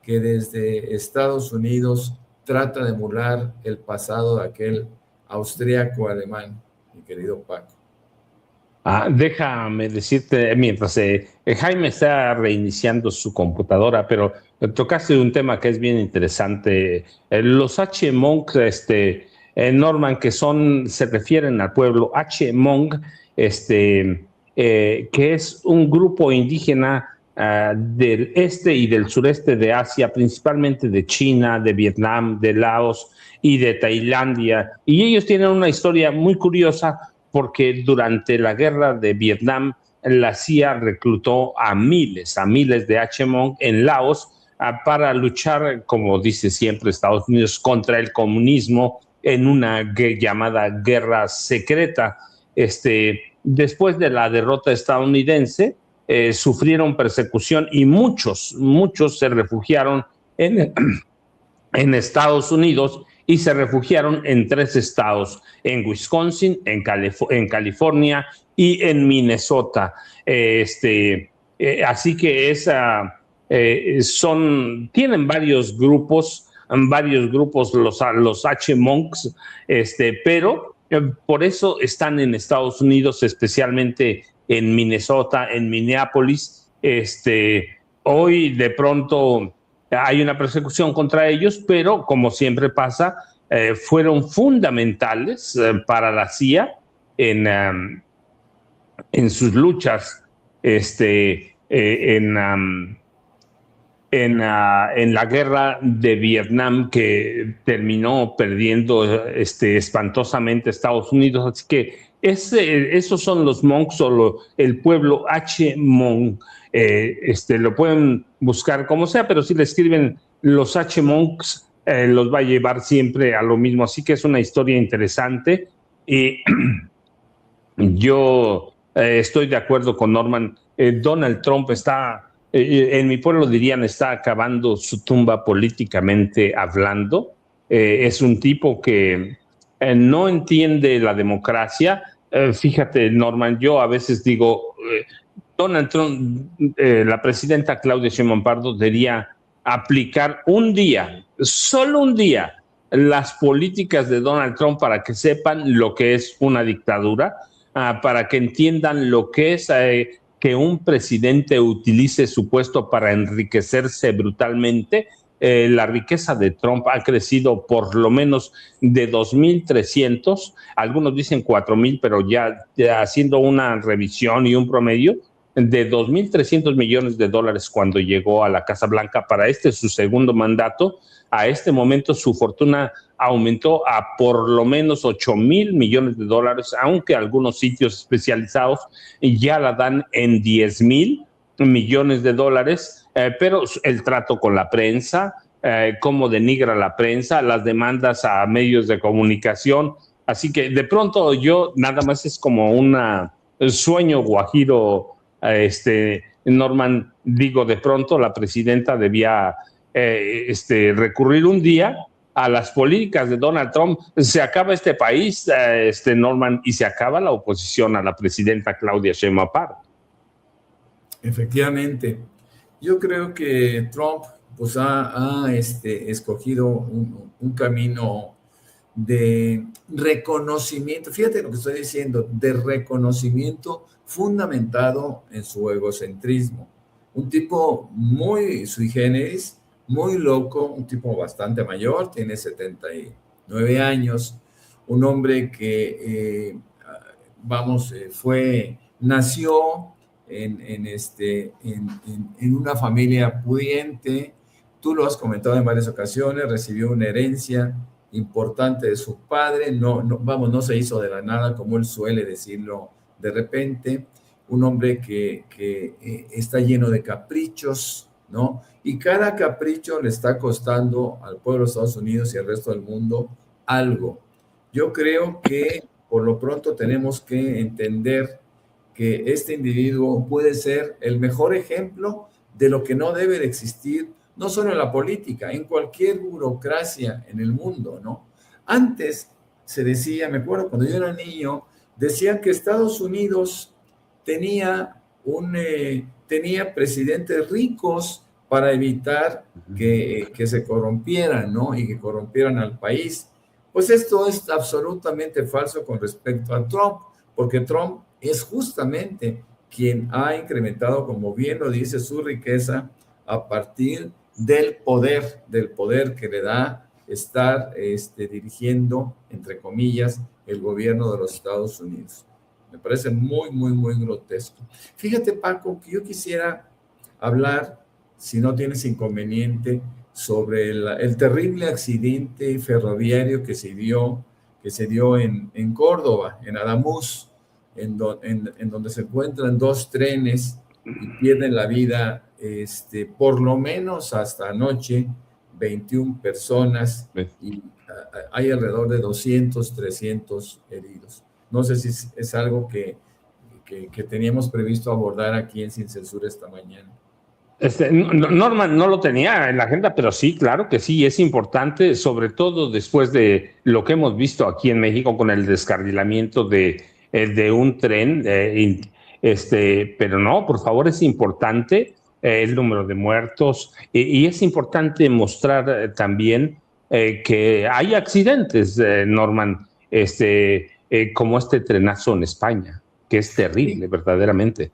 que desde Estados Unidos trata de emular el pasado de aquel austríaco alemán, mi querido Paco. Déjame decirte, mientras Jaime está reiniciando su computadora, pero tocaste un tema que es bien interesante. Los H-Monk, Norman, que se refieren al pueblo H-Monk, que es un grupo indígena del este y del sureste de Asia, principalmente de China, de Vietnam, de Laos y de Tailandia. Y ellos tienen una historia muy curiosa porque durante la guerra de Vietnam, la CIA reclutó a miles de H-Monk en Laos para luchar, como dice siempre Estados Unidos, contra el comunismo en una llamada guerra secreta. Después de la derrota estadounidense, sufrieron persecución y muchos se refugiaron en Estados Unidos y se refugiaron en 3 estados, en Wisconsin, en California y en Minnesota. Así que tienen varios grupos los H-Monks, pero por eso están en Estados Unidos, especialmente en Minnesota, en Minneapolis. Hoy de pronto hay una persecución contra ellos, pero como siempre pasa, fueron fundamentales para la CIA en sus luchas en la guerra de Vietnam, que terminó perdiendo espantosamente Estados Unidos. Así que esos son los monks o el pueblo H-Monk. Lo pueden buscar como sea, pero si le escriben los H-Monks, los va a llevar siempre a lo mismo. Así que es una historia interesante. Y yo estoy de acuerdo con Norman. Donald Trump está, en mi pueblo dirían, está acabando su tumba políticamente hablando. Es un tipo que no entiende la democracia. Fíjate, Norman, yo a veces digo, Donald Trump, la presidenta Claudia Sheinbaum Pardo debería aplicar solo un día, las políticas de Donald Trump para que sepan lo que es una dictadura, para que entiendan lo que es que un presidente utilice su puesto para enriquecerse brutalmente. La riqueza de Trump ha crecido por lo menos de 2.300, algunos dicen 4.000, pero ya haciendo una revisión y un promedio, de 2.300 millones de dólares cuando llegó a la Casa Blanca para su segundo mandato. A este momento su fortuna aumentó a por lo menos 8.000 millones de dólares, aunque algunos sitios especializados ya la dan en 10.000 millones de dólares, pero el trato con la prensa, cómo denigra la prensa, las demandas a medios de comunicación. Así que de pronto yo nada más es como un sueño guajiro, Norman, digo, de pronto la presidenta debía recurrir un día a las políticas de Donald Trump. Se acaba este país, Norman, y se acaba la oposición a la presidenta Claudia Sheinbaum Pardo. Efectivamente. Yo creo que Trump pues ha escogido un camino de reconocimiento, fíjate lo que estoy diciendo, de reconocimiento fundamentado en su egocentrismo. Un tipo muy sui generis, muy loco, un tipo bastante mayor, tiene 79 años, un hombre que, nació en una familia pudiente. Tú lo has comentado en varias ocasiones, recibió una herencia importante de su padre, no se hizo de la nada, como él suele decirlo de repente, un hombre que está lleno de caprichos, ¿no? Y cada capricho le está costando al pueblo de Estados Unidos y al resto del mundo algo. Yo creo que por lo pronto tenemos que entender que este individuo puede ser el mejor ejemplo de lo que no debe de existir, no solo en la política, en cualquier burocracia en el mundo, ¿no? Antes se decía, me acuerdo cuando yo era niño, decían que Estados Unidos tenía presidentes ricos para evitar que se corrompieran, ¿no? Y que corrompieran al país. Pues esto es absolutamente falso con respecto a Trump, porque Trump es justamente quien ha incrementado, como bien lo dice, su riqueza a partir del poder que le da estar dirigiendo, entre comillas, el gobierno de los Estados Unidos. Me parece muy, muy, muy grotesco. Fíjate, Paco, que yo quisiera hablar, si no tienes inconveniente, sobre el terrible accidente ferroviario que se dio en Córdoba, en Adamuz, en donde se encuentran dos trenes y pierden la vida, por lo menos hasta anoche, 21 personas y hay alrededor de 200, 300 heridos. No sé si es algo que teníamos previsto abordar aquí en Sin Censura esta mañana. Norman no lo tenía en la agenda, pero sí, claro que sí, es importante, sobre todo después de lo que hemos visto aquí en México con el descarrilamiento de un tren, pero no, por favor, es importante el número de muertos y es importante mostrar también que hay accidentes, Norman, como este trenazo en España, que es terrible, sí, verdaderamente.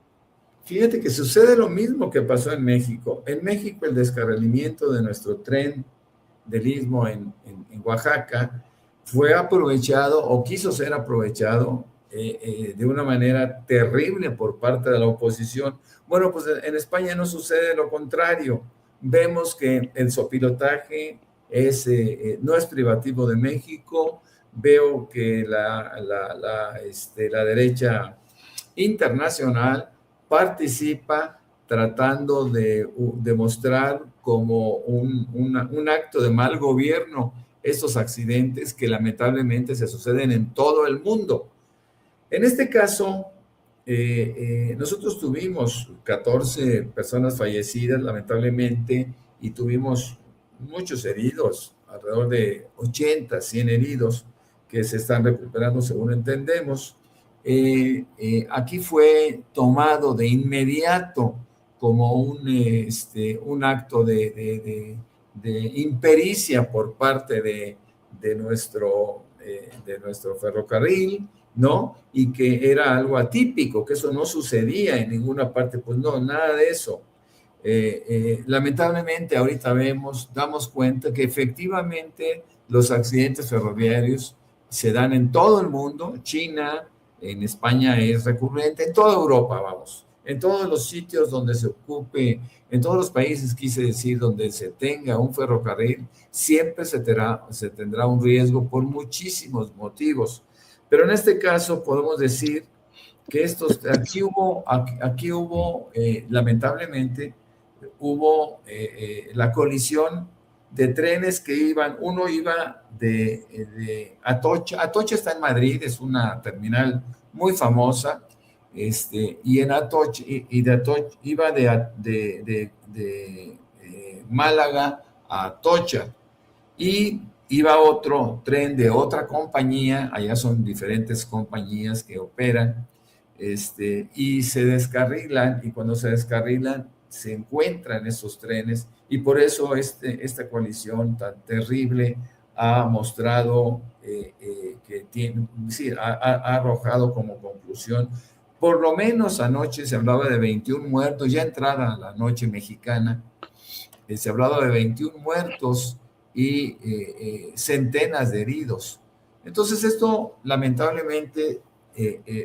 Fíjate que sucede lo mismo que pasó en México. En México el descarrilamiento de nuestro tren del Istmo en Oaxaca fue aprovechado o quiso ser aprovechado de una manera terrible por parte de la oposición. Bueno, pues en España no sucede lo contrario. Vemos que el sopilotaje no es privativo de México. Veo que la derecha internacional participa tratando de demostrar como un acto de mal gobierno estos accidentes que lamentablemente se suceden en todo el mundo. En este caso, nosotros tuvimos 14 personas fallecidas lamentablemente y tuvimos muchos heridos, alrededor de 80, 100 heridos que se están recuperando según entendemos. Aquí fue tomado de inmediato como un acto de impericia por parte de nuestro ferrocarril, ¿no? Y que era algo atípico, que eso no sucedía en ninguna parte. Pues no, nada de eso. Lamentablemente ahorita damos cuenta que efectivamente los accidentes ferroviarios se dan en todo el mundo. China, en España es recurrente, en toda Europa, vamos, en todos los sitios donde se ocupe, en todos los países, quise decir, donde se tenga un ferrocarril, siempre se tendrá un riesgo por muchísimos motivos. Pero en este caso podemos decir que aquí hubo lamentablemente, la colisión de trenes que uno iba de Atocha. Atocha está en Madrid, es una terminal muy famosa, y en Atocha, de Atocha iba de Málaga a Atocha, y iba otro tren de otra compañía, allá son diferentes compañías que operan, y se descarrilan, y cuando se descarrilan, se encuentra en esos trenes, y por eso esta coalición tan terrible ha mostrado que tiene, sí, ha arrojado como conclusión, por lo menos anoche se hablaba de 21 muertos, ya entrada la noche mexicana, se hablaba de 21 muertos y centenas de heridos. Entonces esto lamentablemente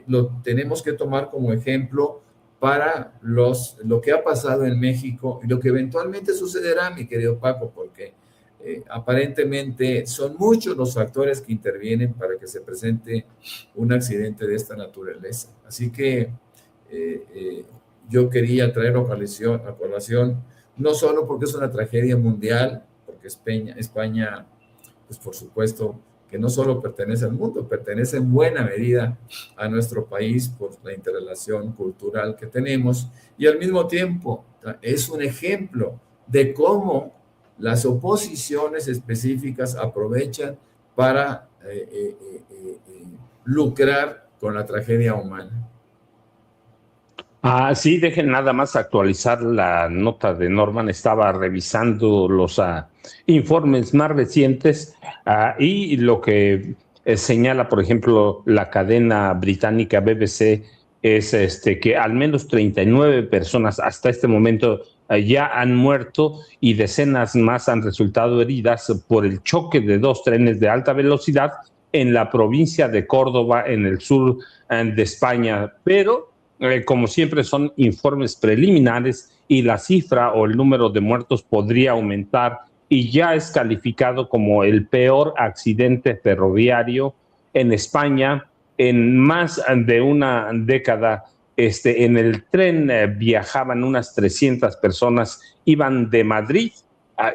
lo tenemos que tomar como ejemplo para lo que ha pasado en México y lo que eventualmente sucederá, mi querido Paco, porque aparentemente son muchos los factores que intervienen para que se presente un accidente de esta naturaleza. Así que yo quería traer a colación, no solo porque es una tragedia mundial, porque España, pues por supuesto, que no solo pertenece al mundo, pertenece en buena medida a nuestro país por la interrelación cultural que tenemos, y al mismo tiempo es un ejemplo de cómo las oposiciones específicas aprovechan para lucrar con la tragedia humana. Sí, dejen nada más actualizar la nota de Norman. Estaba revisando los informes más recientes y lo que señala, por ejemplo, la cadena británica BBC es que al menos 39 personas hasta este momento ya han muerto y decenas más han resultado heridas por el choque de dos trenes de alta velocidad en la provincia de Córdoba, en el sur de España. Pero como siempre son informes preliminares y la cifra o el número de muertos podría aumentar, y ya es calificado como el peor accidente ferroviario en España en más de una década. En el tren viajaban unas 300 personas, iban de Madrid,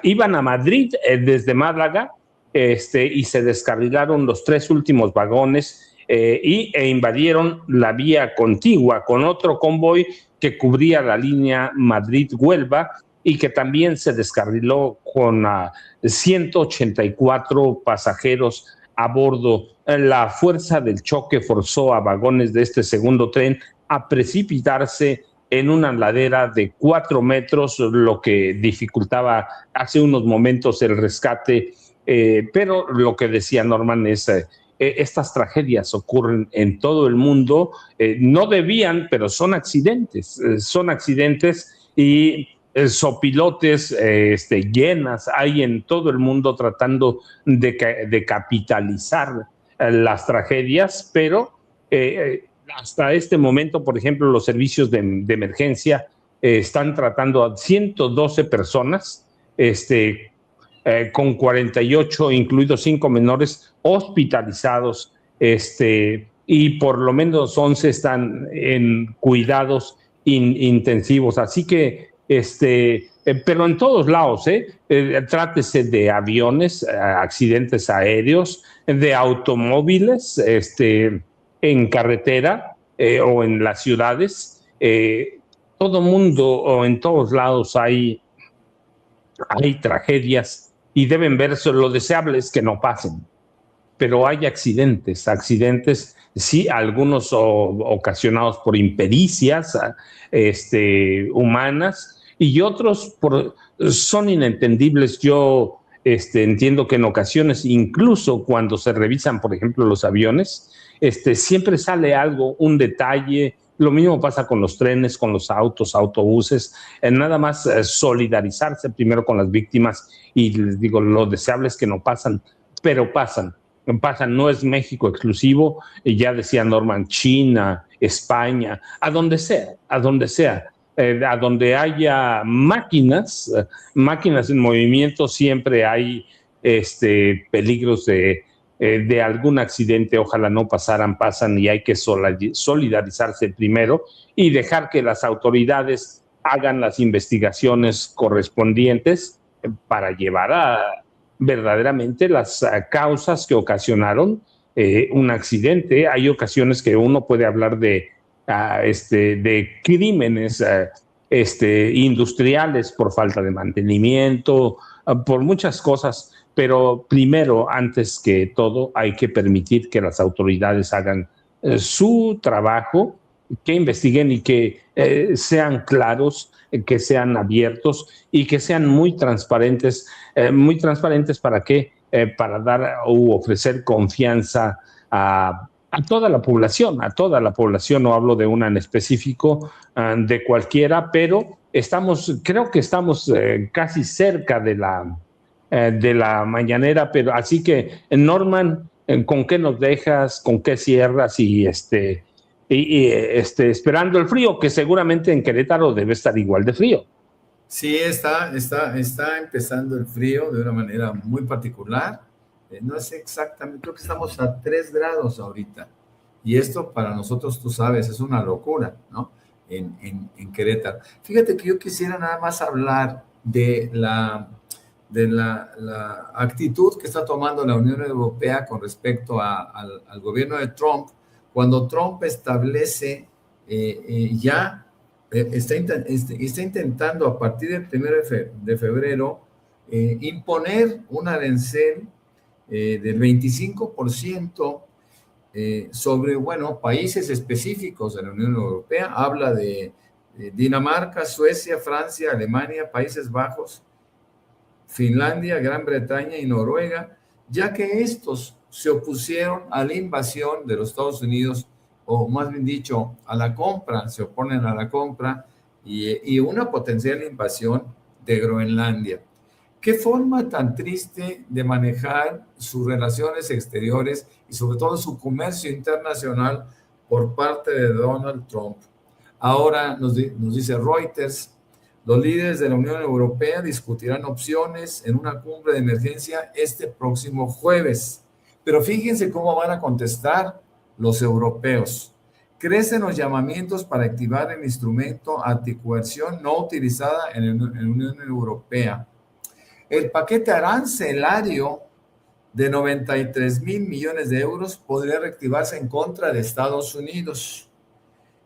iban a Madrid desde Málaga, y se descarrilaron los 3 últimos vagones e invadieron la vía contigua con otro convoy que cubría la línea Madrid-Huelva y que también se descarriló con 184 pasajeros a bordo. La fuerza del choque forzó a vagones de este segundo tren a precipitarse en una ladera de 4 metros, lo que dificultaba hace unos momentos el rescate. Pero lo que decía Norman es estas tragedias ocurren en todo el mundo, no debían, pero son accidentes y sopilotes llenas hay en todo el mundo tratando de capitalizar las tragedias, pero hasta este momento, por ejemplo, los servicios de emergencia están tratando a 112 personas, con 48, incluidos 5 menores, hospitalizados, y por lo menos 11 están en cuidados intensivos. Así que, pero en todos lados, trátese de aviones, accidentes aéreos, de automóviles, en carretera o en las ciudades, todo mundo o en todos lados hay tragedias y deben verse. Lo deseable es que no pasen, pero hay accidentes, sí, algunos ocasionados por impericias humanas y otros son inentendibles. Yo entiendo que en ocasiones, incluso cuando se revisan, por ejemplo, los aviones, siempre sale algo, un detalle. Lo mismo pasa con los trenes, con los autobuses. Nada más solidarizarse primero con las víctimas, y les digo, lo deseable es que no pasan, pero pasan. No es México exclusivo, ya decía Norman, China, España, a donde sea, a donde haya máquinas en movimiento, siempre hay peligros de algún accidente. Ojalá no pasan, y hay que solidarizarse primero y dejar que las autoridades hagan las investigaciones correspondientes para llevar verdaderamente las causas que ocasionaron un accidente. Hay ocasiones que uno puede hablar de crímenes industriales por falta de mantenimiento, por muchas cosas, pero primero, antes que todo, hay que permitir que las autoridades hagan su trabajo, investiguen y que sean claros, que sean abiertos y que sean muy transparentes ¿para qué? Para dar u ofrecer confianza a toda la población, no hablo de una en específico, de cualquiera, pero creo que estamos casi cerca de la mañanera, pero así que, Norman, ¿con qué nos dejas? ¿Con qué cierras? Y esperando el frío, que seguramente en Querétaro debe estar igual de frío. Sí, está empezando el frío de una manera muy particular. No sé exactamente, creo que estamos a 3 grados ahorita. Y esto para nosotros, tú sabes, es una locura, ¿no? En Querétaro. Fíjate que yo quisiera nada más hablar de la actitud que está tomando la Unión Europea con respecto al gobierno de Trump, cuando Trump establece está intentando a partir del 1 de febrero imponer un arancel del 25% sobre, países específicos de la Unión Europea. Habla de Dinamarca, Suecia, Francia, Alemania, Países Bajos, Finlandia, Gran Bretaña y Noruega, ya que estos se opusieron a la invasión de los Estados Unidos, o más bien dicho, se oponen a la compra y una potencial invasión de Groenlandia. ¿Qué forma tan triste de manejar sus relaciones exteriores y sobre todo su comercio internacional por parte de Donald Trump? Ahora nos dice Reuters, los líderes de la Unión Europea discutirán opciones en una cumbre de emergencia este próximo jueves. Pero fíjense cómo van a contestar los europeos. Crecen los llamamientos para activar el instrumento anticoerción no utilizada en la Unión Europea. El paquete arancelario de 93,000 millones de euros podría reactivarse en contra de Estados Unidos.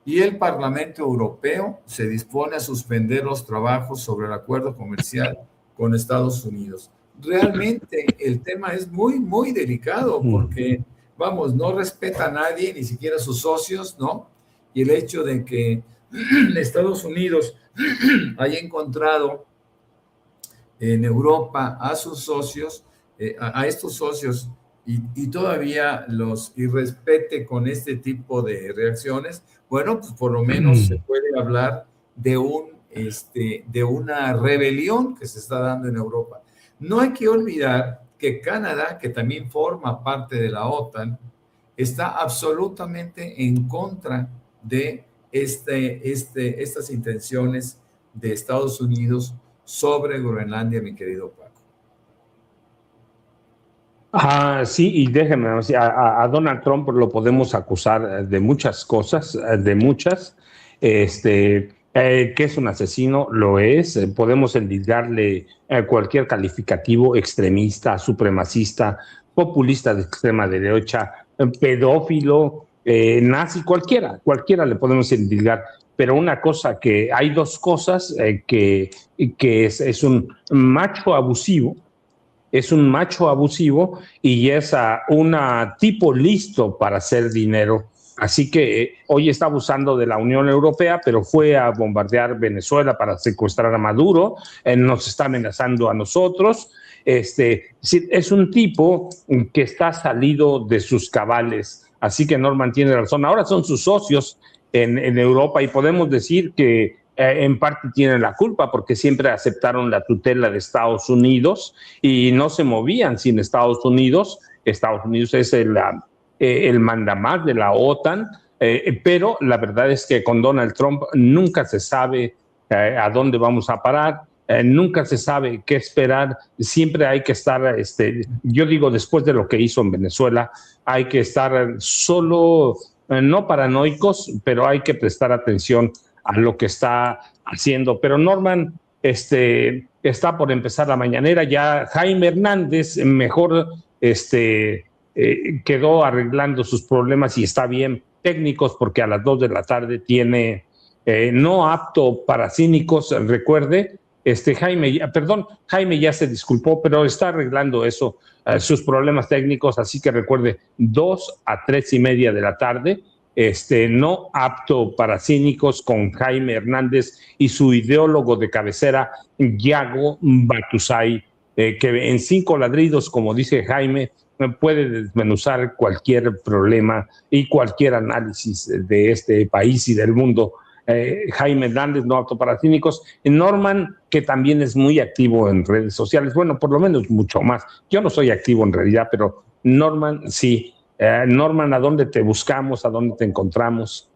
Y el Parlamento Europeo se dispone a suspender los trabajos sobre el acuerdo comercial con Estados Unidos. Realmente el tema es muy, muy delicado porque, no respeta a nadie, ni siquiera a sus socios, ¿no? Y el hecho de que Estados Unidos haya encontrado en Europa a sus socios, a estos socios, y todavía los irrespete con este tipo de reacciones, pues por lo menos se puede hablar de una rebelión que se está dando en Europa. No hay que olvidar que Canadá, que también forma parte de la OTAN, está absolutamente en contra de estas intenciones de Estados Unidos sobre Groenlandia, mi querido Paco. Sí, y déjenme, a Donald Trump lo podemos acusar de muchas cosas, que es un asesino, lo es, podemos endilgarle cualquier calificativo: extremista, supremacista, populista de extrema derecha, pedófilo, nazi, cualquiera le podemos endilgar. Pero hay dos cosas, que es un macho abusivo, y es un tipo listo para hacer dinero. Así que hoy está abusando de la Unión Europea, pero fue a bombardear Venezuela para secuestrar a Maduro, nos está amenazando a nosotros. Es un tipo que está salido de sus cabales. Así que Norman tiene razón. Ahora son sus socios en Europa y podemos decir que en parte tienen la culpa porque siempre aceptaron la tutela de Estados Unidos y no se movían sin Estados Unidos. Estados Unidos es el mandamás de la OTAN, pero la verdad es que con Donald Trump nunca se sabe a dónde vamos a parar, nunca se sabe qué esperar. Siempre hay que estar, yo digo, después de lo que hizo en Venezuela, hay que estar no paranoicos, pero hay que prestar atención a lo que está haciendo. Pero Norman, está por empezar la mañanera, ya Jaime Hernández mejor quedó arreglando sus problemas y está bien, técnicos, porque a las 2 de la tarde tiene no apto para cínicos, recuerde. Jaime ya se disculpó, pero está arreglando sus problemas técnicos, así que recuerde, 2 a 3:30 de la tarde, no apto para cínicos con Jaime Hernández y su ideólogo de cabecera, Yago Batusay, que en 5 ladridos, como dice Jaime, puede desmenuzar cualquier problema y cualquier análisis de este país y del mundo. Jaime Hernández, no apto para cínicos. Norman, que también es muy activo en redes sociales, bueno, por lo menos mucho más. Yo no soy activo en realidad, pero Norman sí. Norman, ¿a dónde te buscamos? ¿A dónde te encontramos?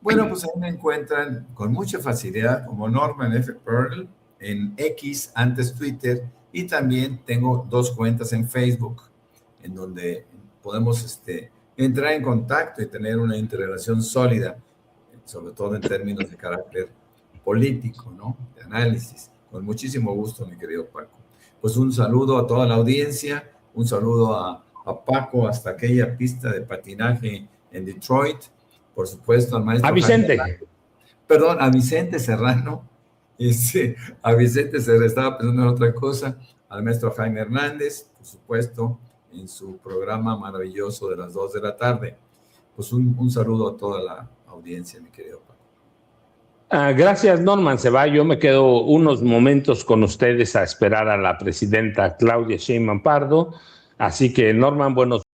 Bueno, pues ahí me encuentran con mucha facilidad como Norman F. Pearl en X, antes Twitter, y también tengo 2 cuentas en Facebook, en donde podemos entrar en contacto y tener una interrelación sólida, sobre todo en términos de carácter político, ¿no? De análisis. Con muchísimo gusto, mi querido Paco. Pues un saludo a toda la audiencia, un saludo a Paco hasta aquella pista de patinaje en Detroit, por supuesto al maestro... A Vicente. A Vicente Serrano, a Vicente Serrano, estaba pensando en otra cosa, al maestro Jaime Hernández, por supuesto, en su programa maravilloso de las 2 de la tarde. Pues un saludo a toda la audiencia, mi querido Paco. Gracias, Norman. Se va. Yo me quedo unos momentos con ustedes a esperar a la presidenta Claudia Sheinbaum Pardo. Así que, Norman, buenos